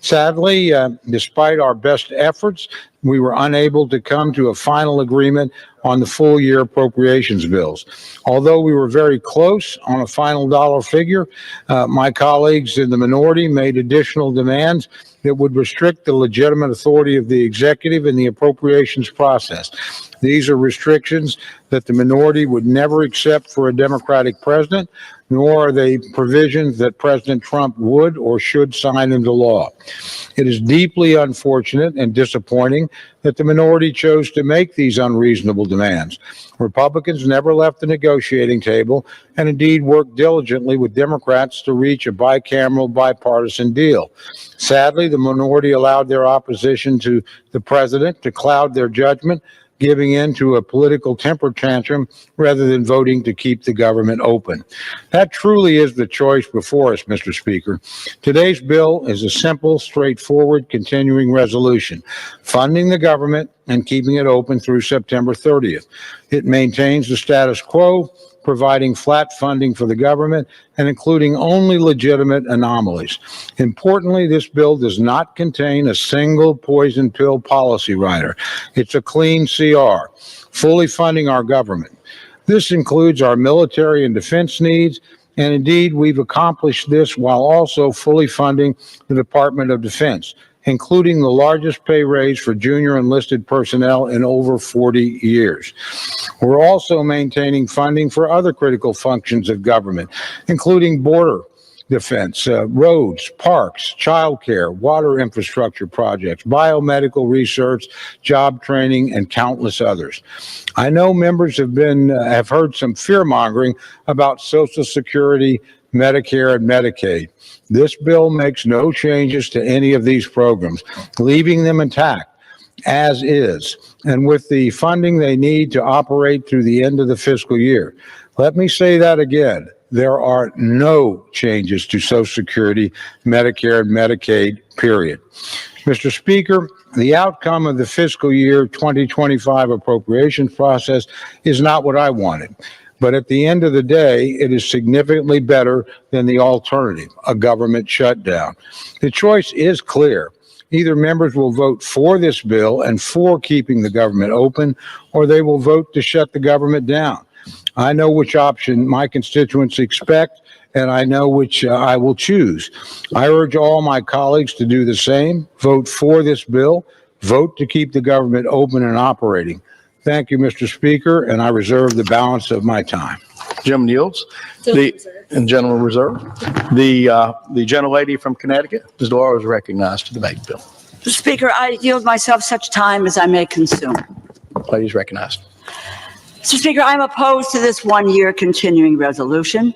Sadly, despite our best efforts, we were unable to come to a final agreement on the full year appropriations bills. Although we were very close on a final dollar figure, my colleagues in the minority made additional demands that would restrict the legitimate authority of the executive in the appropriations process. These are restrictions that the minority would never accept for a Democratic president, nor are they provisions that President Trump would or should sign into law. It is deeply unfortunate and disappointing that the minority chose to make these unreasonable demands. Republicans never left the negotiating table and indeed worked diligently with Democrats to reach a bicameral bipartisan deal. Sadly, the minority allowed their opposition to the president to cloud their judgment, giving in to a political temper tantrum rather than voting to keep the government open. That truly is the choice before us, Mr. Speaker. Today's bill is a simple, straightforward, continuing resolution, funding the government and keeping it open through September 30th. It maintains the status quo, providing flat funding for the government and including only legitimate anomalies. Importantly, this bill does not contain a single poison pill policy rider. It's a clean CR, fully funding our government. This includes our military and defense needs, and indeed, we've accomplished this while also fully funding the Department of Defense, including the largest pay raise for junior enlisted personnel in over 40 years. We're also maintaining funding for other critical functions of government, including border defense, roads, parks, childcare, water infrastructure projects, biomedical research, job training, and countless others. I know members have heard some fear-mongering about Social Security, Medicare, and Medicaid. This bill makes no changes to any of these programs, leaving them intact as is, and with the funding they need to operate through the end of the fiscal year. Let me say that again. There are no changes to Social Security, Medicare, and Medicaid, period. Mr. Speaker, the outcome of the fiscal year 2025 appropriations process is not what I wanted. But at the end of the day, it is significantly better than the alternative, a government shutdown. The choice is clear. Either members will vote for this bill and for keeping the government open, or they will vote to shut the government down. I know which option my constituents expect, and I know which I will choose. I urge all my colleagues to do the same. Vote for this bill. Vote to keep the government open and operating. Thank you, Mr. Speaker, and I reserve the balance of my time. Gentleman yields. Gentleman reserve. The gentlelady from Connecticut, Ms. Laura, is recognized to debate the bill. Mr. Speaker, I yield myself such time as I may consume. Lady is recognized. Mr. Speaker, I'm opposed to this one-year continuing resolution.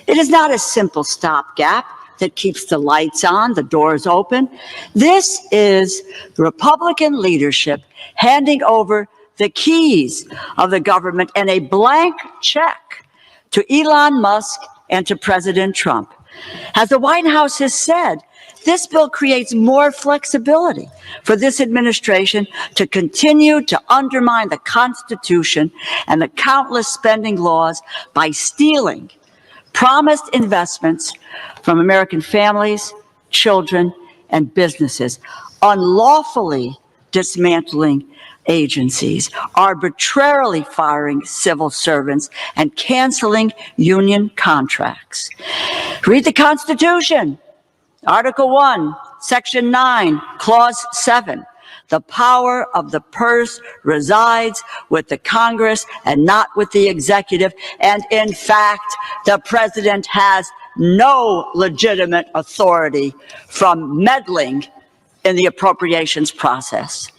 It is not a simple stopgap that keeps the lights on, the doors open. This is the Republican leadership handing over the keys of the government and a blank check to Elon Musk and to President Trump. As the White House has said, this bill creates more flexibility for this administration to continue to undermine the Constitution and the countless spending laws by stealing promised investments from American families, children, and businesses, unlawfully dismantling agencies, arbitrarily firing civil servants, and canceling union contracts. Read the Constitution. Article 1, Section 9, Clause 7. The power of the purse resides with the Congress and not with the executive. And in fact, the president has no legitimate authority from meddling in the appropriations process.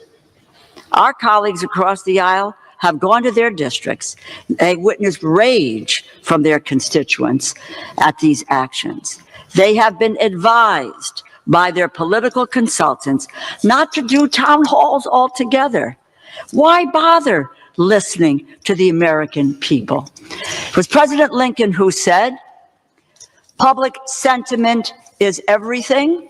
Our colleagues across the aisle have gone to their districts. They witnessed rage from their constituents at these actions. They have been advised by their political consultants not to do town halls altogether. Why bother listening to the American people? It was President Lincoln who said, "Public sentiment is everything,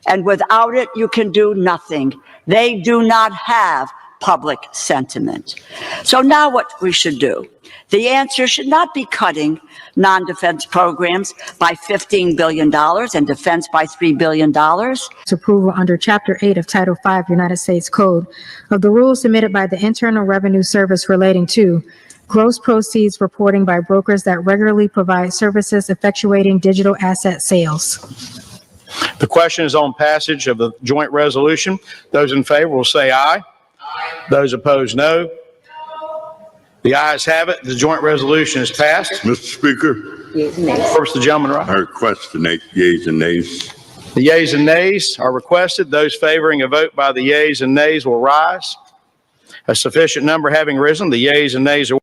and without it, you can do nothing." They do not have public sentiment. So now what we should do? The answer should not be cutting non-defense programs by $15 billion and defense by $3 billion. Approval under Chapter 8 of Title 5 United States Code of the rules submitted by the Internal Revenue Service relating to gross proceeds reporting by brokers that regularly provide services effectuating digital asset sales. The question is on passage of the joint resolution. Those in favor will say aye. Those opposed, no. The ayes have it. The joint resolution is passed. Mr. Speaker, First, the gentleman right. I request the yeas and nays. The yeas and nays are requested. Those favoring a vote by the yeas and nays will rise. A sufficient number having risen, the yeas and nays are